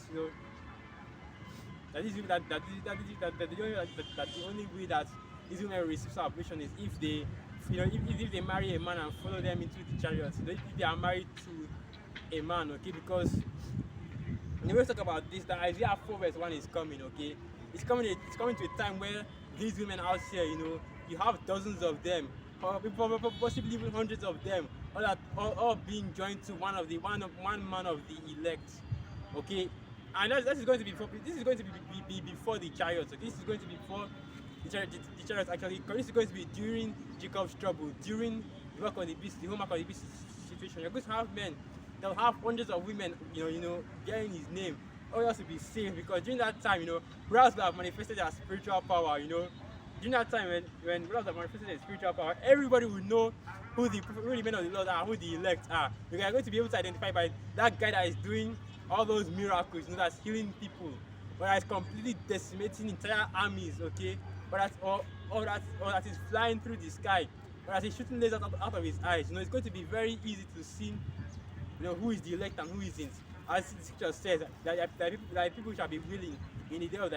that the only way that these women receive salvation is if they if they marry a man and follow them into the chariot. If they are married to a man, okay, because when we talk about this, that Isaiah 4 verse 1 is coming, okay? It's coming to a time where these women out here, you have dozens of them, or possibly even hundreds of them, all being joined to one man of the elect, okay? And this is going to be before the chariots. Okay? This is going to be before the chariots actually. This is going to be during Jacob's trouble, during the work of the beast, the whole mark of the beast situation. You're going to have men. They'll have hundreds of women, bearing his name, all just to be saved. Because during that time, brothers have manifested their spiritual power. During that time when brothers have manifested their spiritual power, everybody will know who the men of the Lord are, who the elect are. You are going to be able to identify by that guy that is doing all those miracles, that's healing people, but that's completely decimating entire armies, okay? But that's all that is flying through the sky, but as he's shooting lasers out of his eyes, it's going to be very easy to see, who is the elect and who isn't. As the scripture says, that people shall be willing in the day of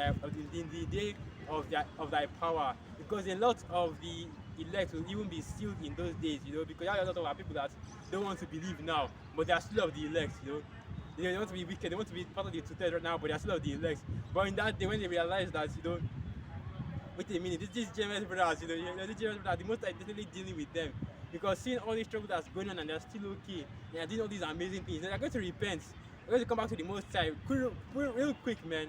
in the day of thy power, because a lot of the elect will even be sealed in those days, because there are a lot of our people that don't want to believe now, but they are still of the elect. They want to be wicked, they want to be part of the two right now, but they are still of the elect. But in that day, when they realize that, wait a minute, this James brothers, these James brothers, the most are definitely dealing with them, because seeing all these trouble that's going on and they're still okay, they are doing all these amazing things, they're going to repent, they're going to come back to the Most High real quick, man.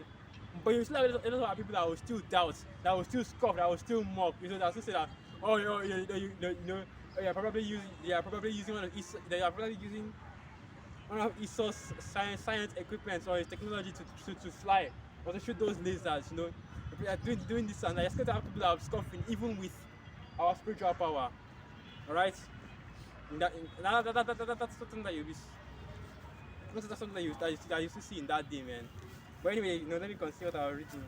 But you still have a lot of people that will still doubt, that will still scoff, that will still mock, that will still say that, oh, they are probably using one of Esau's science equipment or his technology to fly or to shoot those lasers, We are doing this, and I expect to have people that are scoffing even with our spiritual power. Alright? That's something that that's something that you still see in that day, man. But anyway, let me consider what I was reading.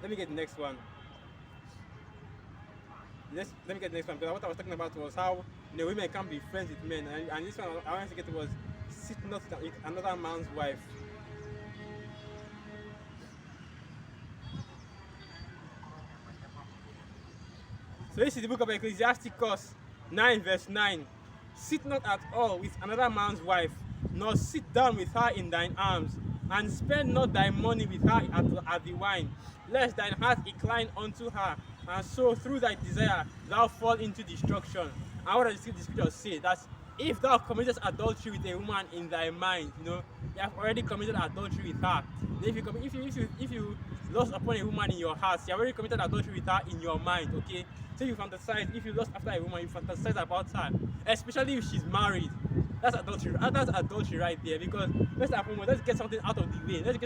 Let me get the next one. Let me get the next one, because what I was talking about was how women can't be friends with men, and this one I wanted to get was sit not with another man's wife. So this is the book of Ecclesiasticus 9 verse 9. Sit not at all with another man's wife, nor sit down with her in thine arms, and spend not thy money with her at the wine, lest thine heart incline unto her, and so through thy desire thou fall into destruction. And what does the scripture say? That if thou committest adultery with a woman in thy mind, you have already committed adultery with her. If you lust upon a woman in your heart, you have already committed adultery with her in your mind, okay? So you fantasize, if you lust after a woman, you fantasize about her, especially if she's married. That's adultery. That's adultery right there. Because let's get something out of the way. Let's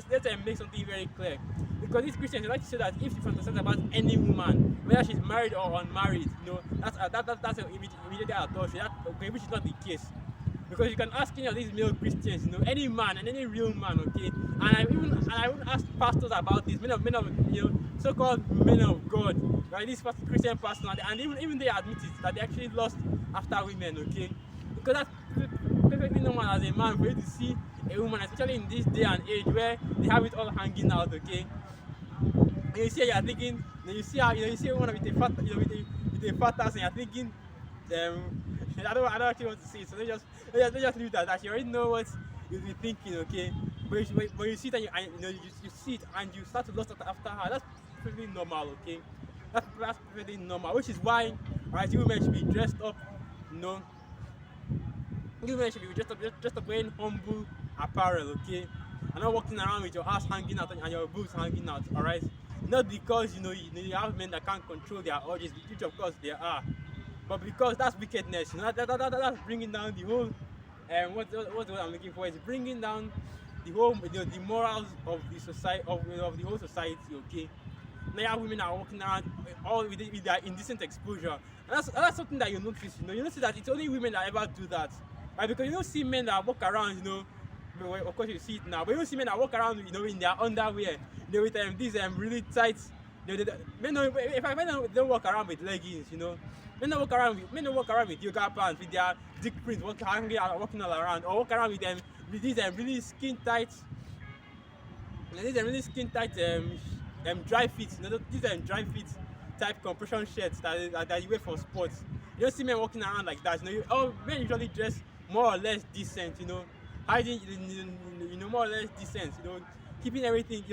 make something very clear. Because these Christians, they like to say that if you fantasize about any woman, whether she's married or unmarried, that's immediately adultery. Which is not the case. Because you can ask any of these male Christians, any man and any real man, okay. And I even ask pastors about this, men of so-called men of God, right? These Christian pastors, and even they admit it, that they actually lust after women, okay. Because that's perfectly normal as a man for you to see a woman, especially in this day and age where they have it all hanging out, okay. And you see, you're thinking, you see a woman with a fat, with a fat ass, and you're thinking, I don't actually want to see it, so they just leave that. You already know what you'll be thinking, okay. But you see that you see it and you start to lust after her. That's perfectly normal, okay. That's perfectly normal, which is why, right, you women should be dressed up, You women should be dressed up wearing humble apparel, okay, and not walking around with your ass hanging out and your boobs hanging out, alright. Not because you have men that can't control their urges, which of course there are, but because that's wickedness. That's bringing down the whole. What I'm looking for is bringing down the whole, the morals of the society, of the whole society. Okay, now you have women are walking around all with their indecent exposure, and that's something that you notice. You notice that it's only women that ever do that, right? Because you don't see men that walk around, of course you see it now, but you don't see men that walk around, in their underwear, with these really tight. Men don't walk around with leggings, Men don't walk around with yoga pants with their dick prints walking all around, or walk around with these really skin tight, dry fit, these dry fit type compression shirts that you wear for sports. You don't see men walking around like that. Men usually dress more or less decent, hiding, more or less decent, keeping everything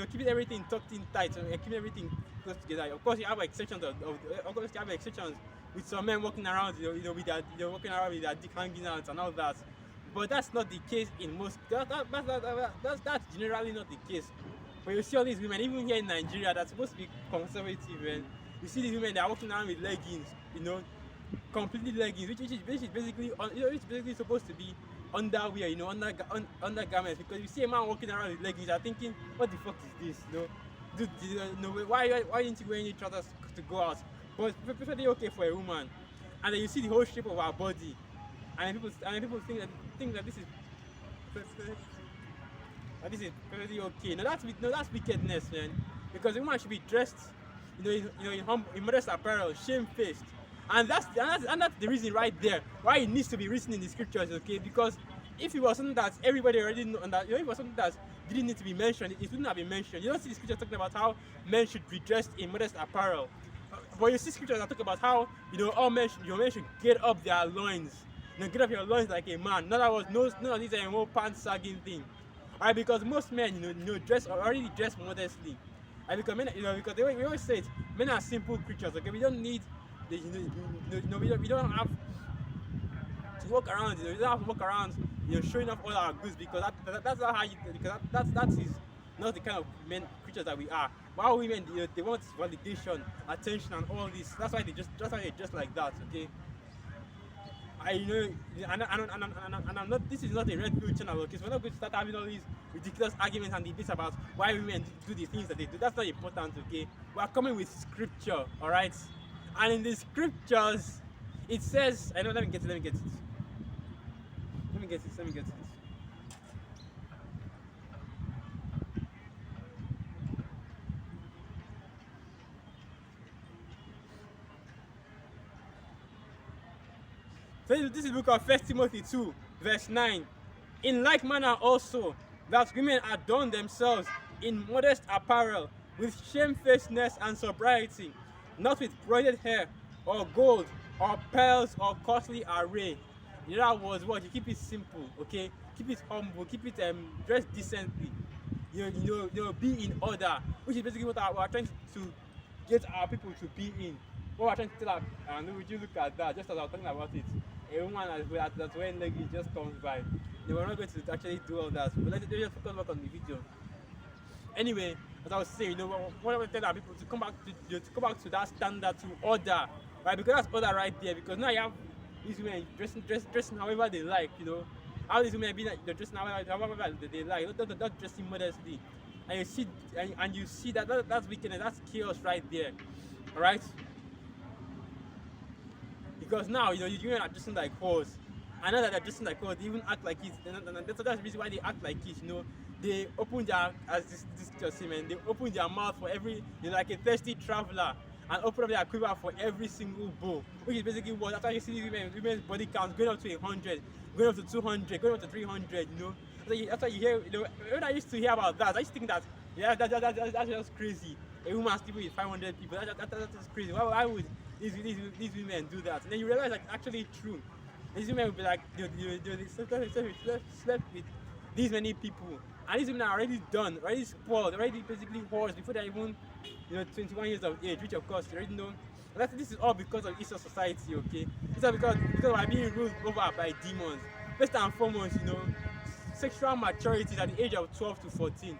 tucked in tight, keeping everything close together. Of course, you have exceptions with some men walking around, with their dick hanging out and all that. But that's not the case in most. That's generally not the case. But you see all these women, even here in Nigeria, that's supposed to be conservative, and you see these women that are walking around with leggings, completely leggings, which is basically supposed to be underwear, undergarments. Because you see a man walking around with leggings, you're thinking, what the fuck is this? Why didn't you wear any trousers to go out? But it's perfectly okay for a woman. And then you see the whole shape of her body, and people think that this is perfectly okay. No, that's wickedness, man. Because a woman should be dressed, in modest apparel, shamefaced. And that's the reason right there why it needs to be written in the scriptures, okay? Because if it was something that everybody already know, and that if it was something that didn't need to be mentioned, it wouldn't have been mentioned. You don't see the scripture talking about how men should be dressed in modest apparel, but you see scriptures that talk about how all men should get up their loins, get up your loins like a man. In other words, none of these whole pants sagging thing. Alright, because most men, dress already dress modestly. And because men, because we always say it, men are simple creatures. Okay, we don't need, we don't have to walk around. You don't have to walk around, showing off all our goods, because that's not how you. Because that is not the kind of men creatures that we are. While women, they want validation, attention, and all this. That's why they just like that. Okay. And I'm not. This is not a red pill channel, okay? So we're not going to start having all these ridiculous arguments and debates about why women do the things that they do. That's not important, okay? We are coming with scripture, all right? And in the scriptures, it says, let me get it. So this is the book of 1 Timothy 2, verse 9. In like manner also, that women adorn themselves in modest apparel, with shamefacedness and sobriety, not with braided hair, or gold, or pearls, or costly array. In other words, what? You keep it simple, okay? Keep it humble, keep it dressed decently. Be in order, which is basically what we're trying to get our people to be in. What we're trying to tell and would you look at that, just as I was talking about it. A woman that's wearing leggings just comes by. We're not going to actually do all that, but let's just focus back on the video. Anyway, as I was saying, what I want to tell our people to come back to that standard, to order, right? Because that's order right there. Because now you have these women dressing however they like, How these women they're dressing however they like, not dressing modestly, and you see that's wickedness, that's chaos right there, all right? Because now, you women are dressing like whores. I know that they're dressing like whores, they even act like it. And that's the reason why they act like it, They open their, as this just say, man, they open their mouth for every, like a thirsty traveler, and open up their quiver for every single bow. Which is basically what, that's why you see women's body counts going up to 100, going up to 200, going up to 300, That's why you hear, when I used to hear about that, I used to think that, that's just crazy. A woman sleeping with 500 people, that's just crazy. Why would these women do that? And then you realize that actually true. These women will be like, they slept with these many people, and these women are already done, already spoiled, already basically whores before they're even 21 years of age, which of course you already know. And this is all because of Eastern society, okay? It's all because we're being ruled over by demons. First and foremost, sexual maturity at the age of 12 to 14.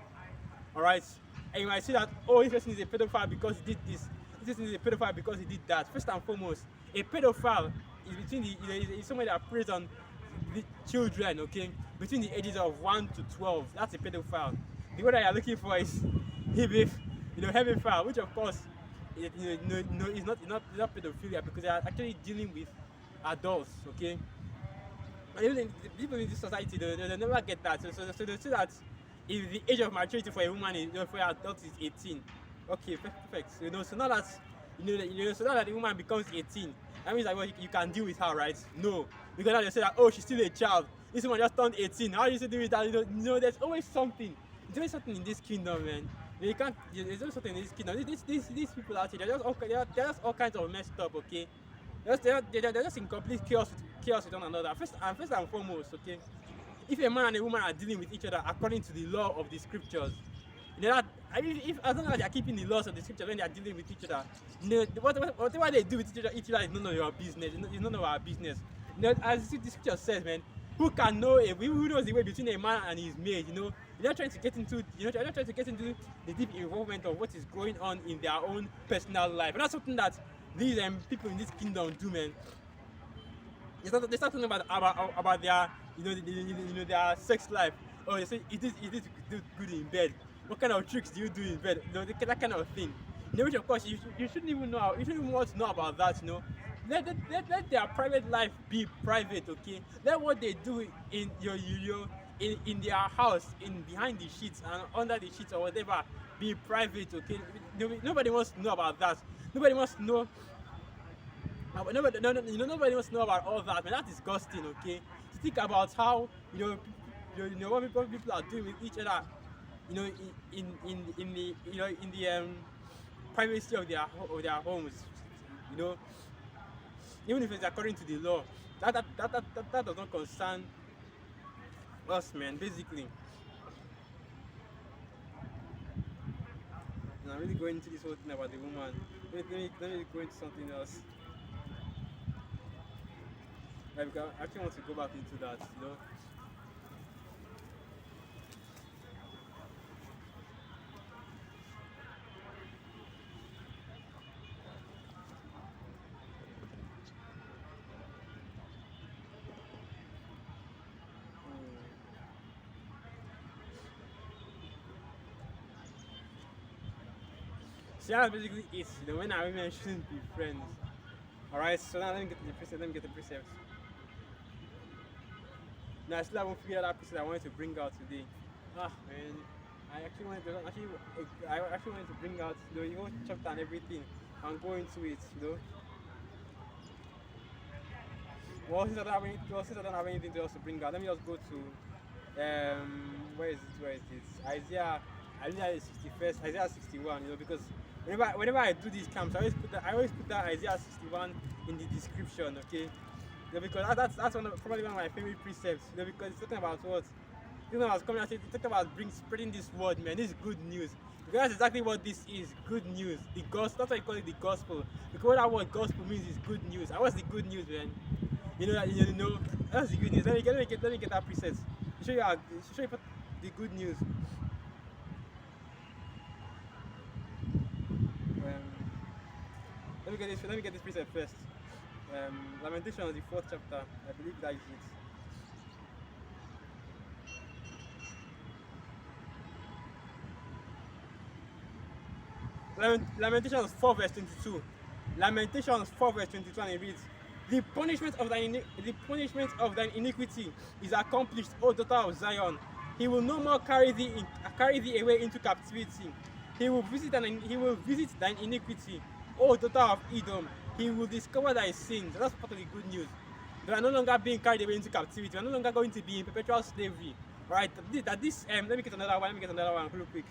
Alright? And you might see that, this person is a pedophile because he did this. This person is a pedophile because he did that. First and foremost, a pedophile is someone that preys on the children, okay? Between the ages of 1 to 12. That's a pedophile. The word that you're looking for is heavyphile, which of course is not pedophilia, because they are actually dealing with adults, okay? And even people in this society, they never get that. So they say that if the age of maturity for a woman for an adult is 18, okay, perfect. So now that so now that the woman becomes 18, that means that you can deal with her, right? No, because now they say that she's still a child. This woman just turned 18. How do you deal with that? There's always something. There's always something in this kingdom, man. There's always something in this kingdom. These people out here, they're just all kinds of messed up, okay? They're just in complete chaos with one another. First and foremost, okay? If a man and a woman are dealing with each other according to the law of the scriptures, if as long as they are keeping the laws of the scriptures when they are dealing with each other, whatever they do with each other is none of your business. It's none of our business. As the scripture says, man, who knows the way between a man and his maid? You're not trying to get into the deep involvement of what is going on in their own personal life. And that's something that these people in this kingdom do, man. They start talking about their their sex life. They say it is good in bed. What kind of tricks do you do in bed? That kind of thing. Which of course you shouldn't even know. You shouldn't even want to know about that. Let their private life be private, okay? Let what they do in in their house, in behind the sheets and under the sheets or whatever, be private, okay? Nobody wants to know about that. Nobody wants to know But nobody, no, no, nobody wants to know about all that, man. That's disgusting, okay? To think about how, what people are doing with each other, in the, in the privacy of of their homes, you know, even if it's according to the law, that does not concern us, man. Basically, and I'm really going into this whole thing about the woman. Let me go into something else. Like, I actually want to go back into that. See, that's basically it. When our women shouldn't be friends. Alright, so now let me get to the precept. Let me get the precepts. Now I still haven't figured out that precept I wanted to bring out today. Man, I actually wanted to bring out the whole chapter and everything and go into it. Well, since I don't have anything else to bring out, let me just go to where is it? Isaiah 61st, Isaiah 61. Because whenever I do these camps, I always put that Isaiah 61 in the description, okay? Because that's probably one of my favorite precepts. Because it's talking about what? It's talking about spreading this word, man. This is good news. Because that's exactly what this is, good news. The gospel. That's why I call it the gospel. Because what that word gospel means is good news. And what's the good news, man? That's the good news. Let me get that preset. Show you the good news. Let me get this preset first. Lamentations, the 4th chapter. I believe that is it. Lamentations 4 verse 22. Lamentations 4 verse 22, and it reads, The punishment of thine iniquity is accomplished, O daughter of Zion. He will no more carry thee away into captivity. He will visit thine iniquity, O daughter of Edom. He will discover thy sins. That's part of the good news. They are no longer being carried away into captivity. We are no longer going to be in perpetual slavery. Right? Let me get another one real quick.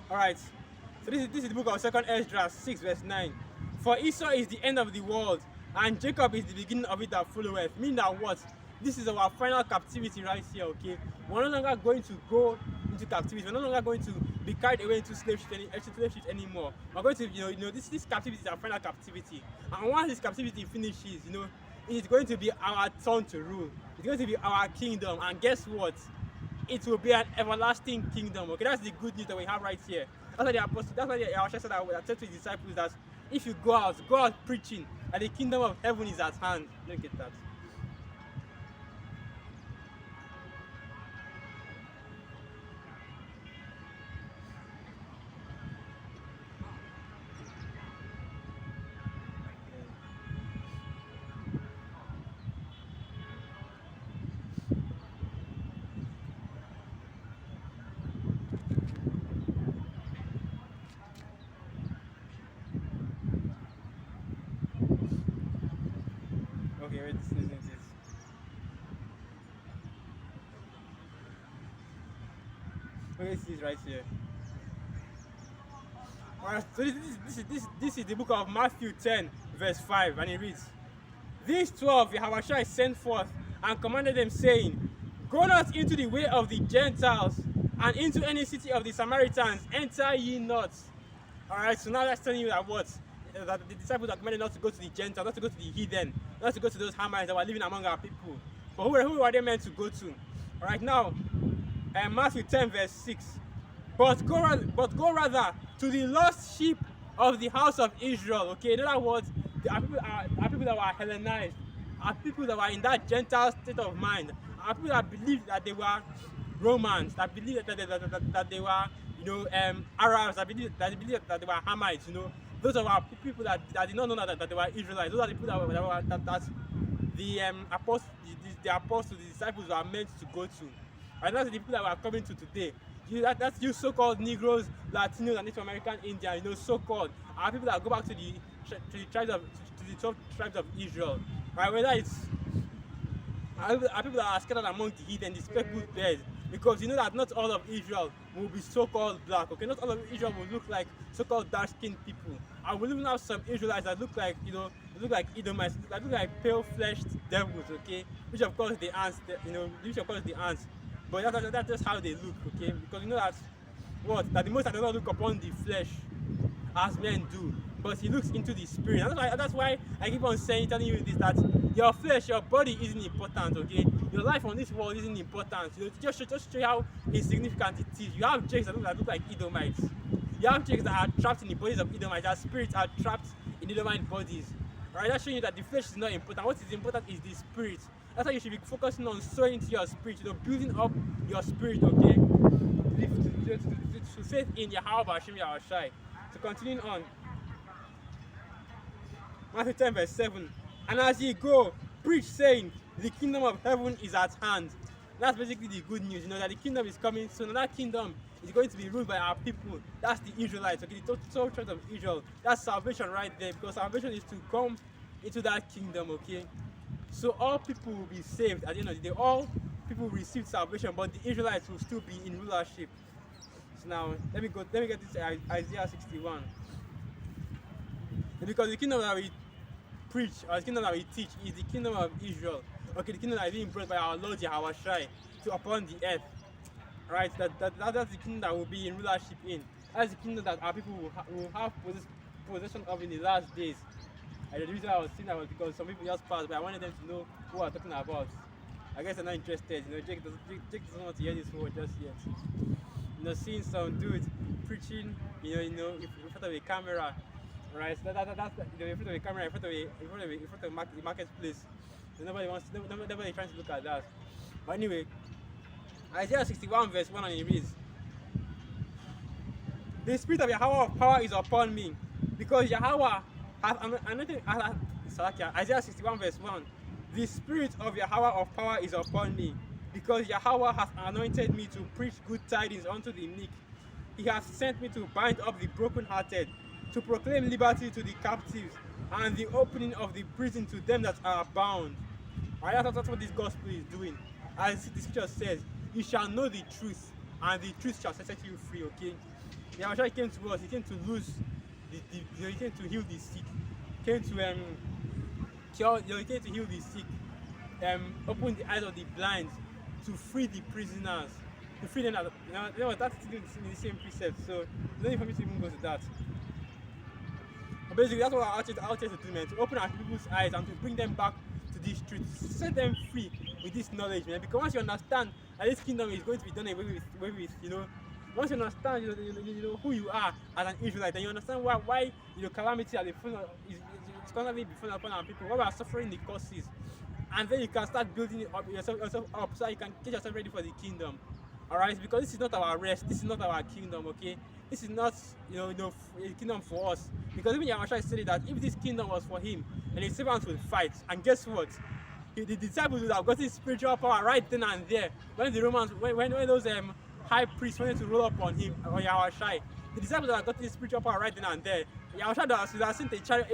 Alright, so this is the book of 2nd Ezra 6 verse 9. For Esau is the end of the world, and Jacob is the beginning of it that followeth. Meaning that what? This is our final captivity right here, okay? We're no longer going to go into captivity. We're no longer going to be carried away into slave ship anymore. We're going to, this captivity is our final captivity. And once this captivity finishes, it's going to be our turn to rule. It's going to be our kingdom. And guess what? It will be an everlasting kingdom. Okay, that's the good news that we have right here. That's why our church said that said to the disciples that if you go out preaching, and the kingdom of heaven is at hand. Look at that. Okay, wait, this is it. Okay, this is right here. Alright, so this is the book of Matthew 10, verse 5, and it reads, These 12 Yahushua sent forth and commanded them, saying, Go not into the way of the Gentiles, and into any city of the Samaritans enter ye not. Alright, so now that's telling you that what? That the disciples are commanded not to go to the Gentiles, not to go to the heathen, not to go to those Hamites that were living among our people. But who are they meant to go to? Alright, now, Matthew 10 verse 6. But go rather to the lost sheep of the house of Israel. Okay, in other words, our people that were Hellenized, are people that were in that Gentile state of mind, are people that believed that they were Romans, that believed that they were Arabs, that believed that they were Hamites. Those are our people that did not know that they were Israelites. Those are the people that the apostles, the disciples were meant to go to. And that's the people that we are coming to today. That's you so-called Negroes, Latinos, and Native American Indians. So-called are people that go back to the tribes to the 12 tribes of Israel. Right? Whether it's are people that are scattered among the heathen, the speckled birds, because you know that not all of Israel will be so-called black. Okay, not all of Israel will look like so-called dark-skinned people. And we even have some Israelites that look like look like Edomites, that look like pale-fleshed devils. Okay, which of course the ants, which of course the ants. But that's just how they look. Okay, because you know that the Most High does not look upon the flesh as men do, but he looks into the spirit. And that's why I keep on telling you this, that your flesh, your body isn't important, okay? Your life on this world isn't important. Just show you how insignificant it is. You have jakes that look like Edomites. You have jakes that are trapped in the bodies of Edomites. Their spirits are trapped in Edomite bodies. Alright, that's showing you that the flesh is not important. What is important is the spirit. That's why you should be focusing on sowing into your spirit, building up your spirit, okay? To faith in Yahweh Hashem Yahushai. So continuing on, Matthew 10 verse 7. And as ye go, preach, saying, the kingdom of heaven is at hand. That's basically the good news, that the kingdom is coming soon. And that kingdom is going to be ruled by our people. That's the Israelites, okay, the total church of Israel. That's salvation right there, because salvation is to come into that kingdom, okay? So all people will be saved at the end of the day. All people will receive salvation, but the Israelites will still be in rulership. So now, let me get this Isaiah 61. Because the kingdom that we preach, or the kingdom that we teach, is the kingdom of Israel. Okay, the kingdom that is being brought by our Lord Yahweh to upon the earth. Right? That's the kingdom that will be in rulership in. That's the kingdom that our people will have possession of in the last days. And the reason I was saying that was because some people just passed, but I wanted them to know who I'm talking about. I guess they're not interested. Jake doesn't want to hear this word just yet. Seeing some dude preaching, in front of a camera. Right, so that's in front of a camera, in front of the marketplace. So nobody trying to look at that. But anyway, Isaiah 61 verse 1, and it reads, the spirit of Yahweh of power is upon me, because Yahweh hath anointed. Isaiah 61 verse 1. The spirit of Yahweh of power is upon me, because Yahweh hath anointed me to preach good tidings unto the meek. He hath sent me to bind up the brokenhearted, to proclaim liberty to the captives, and the opening of the prison to them that are bound. Alright, that's what this gospel is doing. As the scripture says, you shall know the truth, and the truth shall set you free, okay? Yahweh came to us, he came to lose, he came to heal the sick, he came to heal the sick, open the eyes of the blind, to free the prisoners, to free them. That's still in the same precept, so no need for me to even go to that. But basically, that's what our church is to do, man, to open our people's eyes and to bring them back to this truth, set them free with this knowledge, man. Because once you understand that this kingdom is going to be done away with, once you understand who you are as an Israelite, then you understand why calamity is constantly befalling upon our people, why we are suffering the causes, and then you can start building yourself up so you can get yourself ready for the kingdom. Alright, because this is not our rest, this is not our kingdom, okay? This is not a kingdom for us. Because even Yahweh said that if this kingdom was for him, then his servants would fight. And guess what? The disciples would have gotten spiritual power right then and there. When the Romans, when those high priests wanted to roll up on him, or Yahweh, the disciples would have gotten spiritual power right then and there. Yahweh would have sent a chariot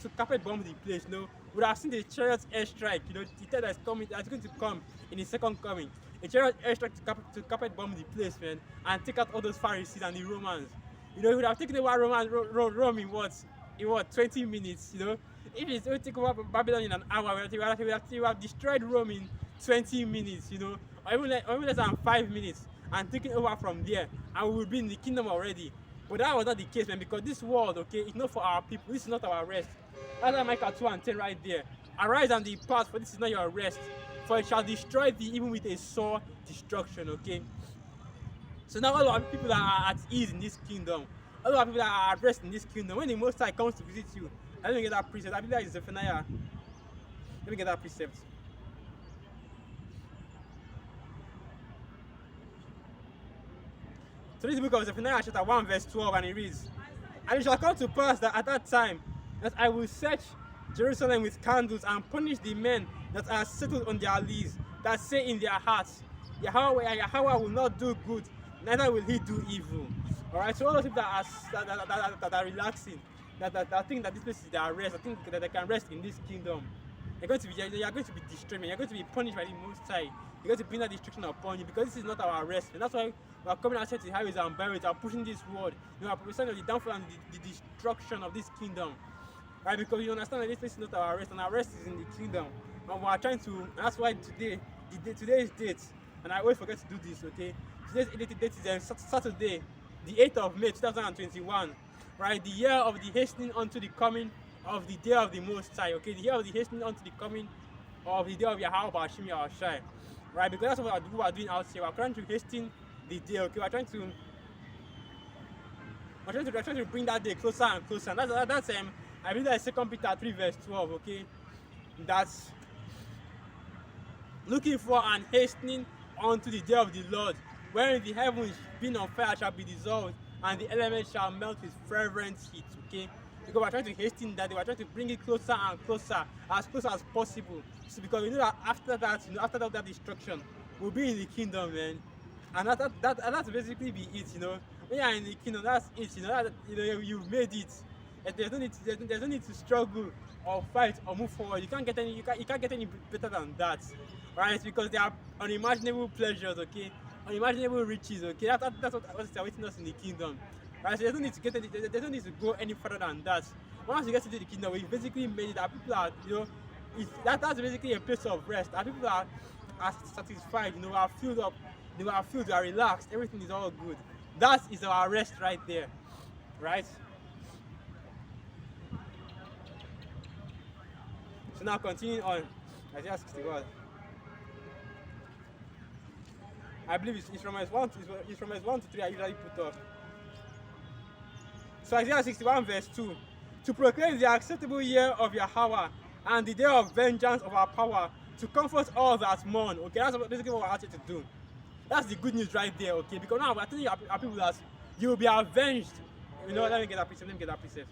to carpet bomb the place, would have seen the chariot airstrike, the third that's coming, that's going to come in his second coming. A chariot airstrike to carpet bomb the place, man, and take out all those Pharisees and the Romans. He would have taken over Rome in what 20 minutes, If it's going to take over Babylon in an hour, we would have destroyed Rome in 20 minutes, or even less than 5 minutes, and taken over from there, and we will be in the kingdom already. But that was not the case, man, because this world, okay, is not for our people. This is not our rest. That's Micah 2:10 right there. Arise and depart, for this is not your rest. For it shall destroy thee even with a sore destruction, okay? So now all our people that are at ease in this kingdom, all our people that are at rest in this kingdom, when the Most High comes to visit you, let me get that precept. I believe that is Zephaniah. Let me get that precept. So this book of Zephaniah chapter 1 verse 12, and it reads, and it shall come to pass that at that time that I will search Jerusalem with candles and punish the men that are settled on their lees, that say in their hearts, Yahweh will not do good, neither will he do evil. Alright, so all those people that are relaxing, that think that this place is their rest, that think that they can rest in this kingdom, you're going to be destroyed, man. You're going to be punished by the Most High. You're going to bring that destruction upon you, because this is not our rest. And that's why we are coming outside to the highways and byways and pushing this word. You know, we're saying the downfall and the destruction of this kingdom. Right? Because you understand that this place is not our rest, and our rest is in the kingdom. And we are trying to, and that's why today's date, and I always forget to do this, okay? Today's date is Saturday, the 8th of May 2021. Right? The year of the hastening unto the coming of the day of the Most High, okay? The year of the hastening unto the coming of the day of Yahweh Bashim Yahushai. Right? Because that's what we are doing out here. We're trying to hasten the day, okay? We're trying to bring that day closer and closer. And that's I believe that's 2 Peter 3 verse 12, okay? That's looking for and hastening unto the day of the Lord, wherein the heavens being on fire shall be dissolved, and the elements shall melt with fervent heat, okay? Because we're trying to hasten that, we're trying to bring it closer and closer, as close as possible. So because we know that after that, after that destruction, we'll be in the kingdom, man. And that's basically be it, you know. When you're in the kingdom, that's it, you know. You've made it. And there's no need to struggle or fight or move forward. You can't get any better than that, right? Because there are unimaginable pleasures, okay, unimaginable riches, okay. That's what's awaiting us in the kingdom. Right, so they don't need to go any further than that. Once you get into the kingdom, we basically made it that people are, you know, that's basically a place of rest. That people are satisfied, you know, are filled up, they are filled, they are relaxed, everything is all good. That is our rest right there, right? So now continuing on, Isaiah 61. I believe it's from verse 1 to 3 I usually put up. So Isaiah 61 verse 2, to proclaim the acceptable year of Yahweh and the day of vengeance of our power, to comfort all that mourn. Okay, that's basically what we're asking to do. That's the good news right there, okay? Because now we're telling our people that you will be avenged. You know, let me get that precept.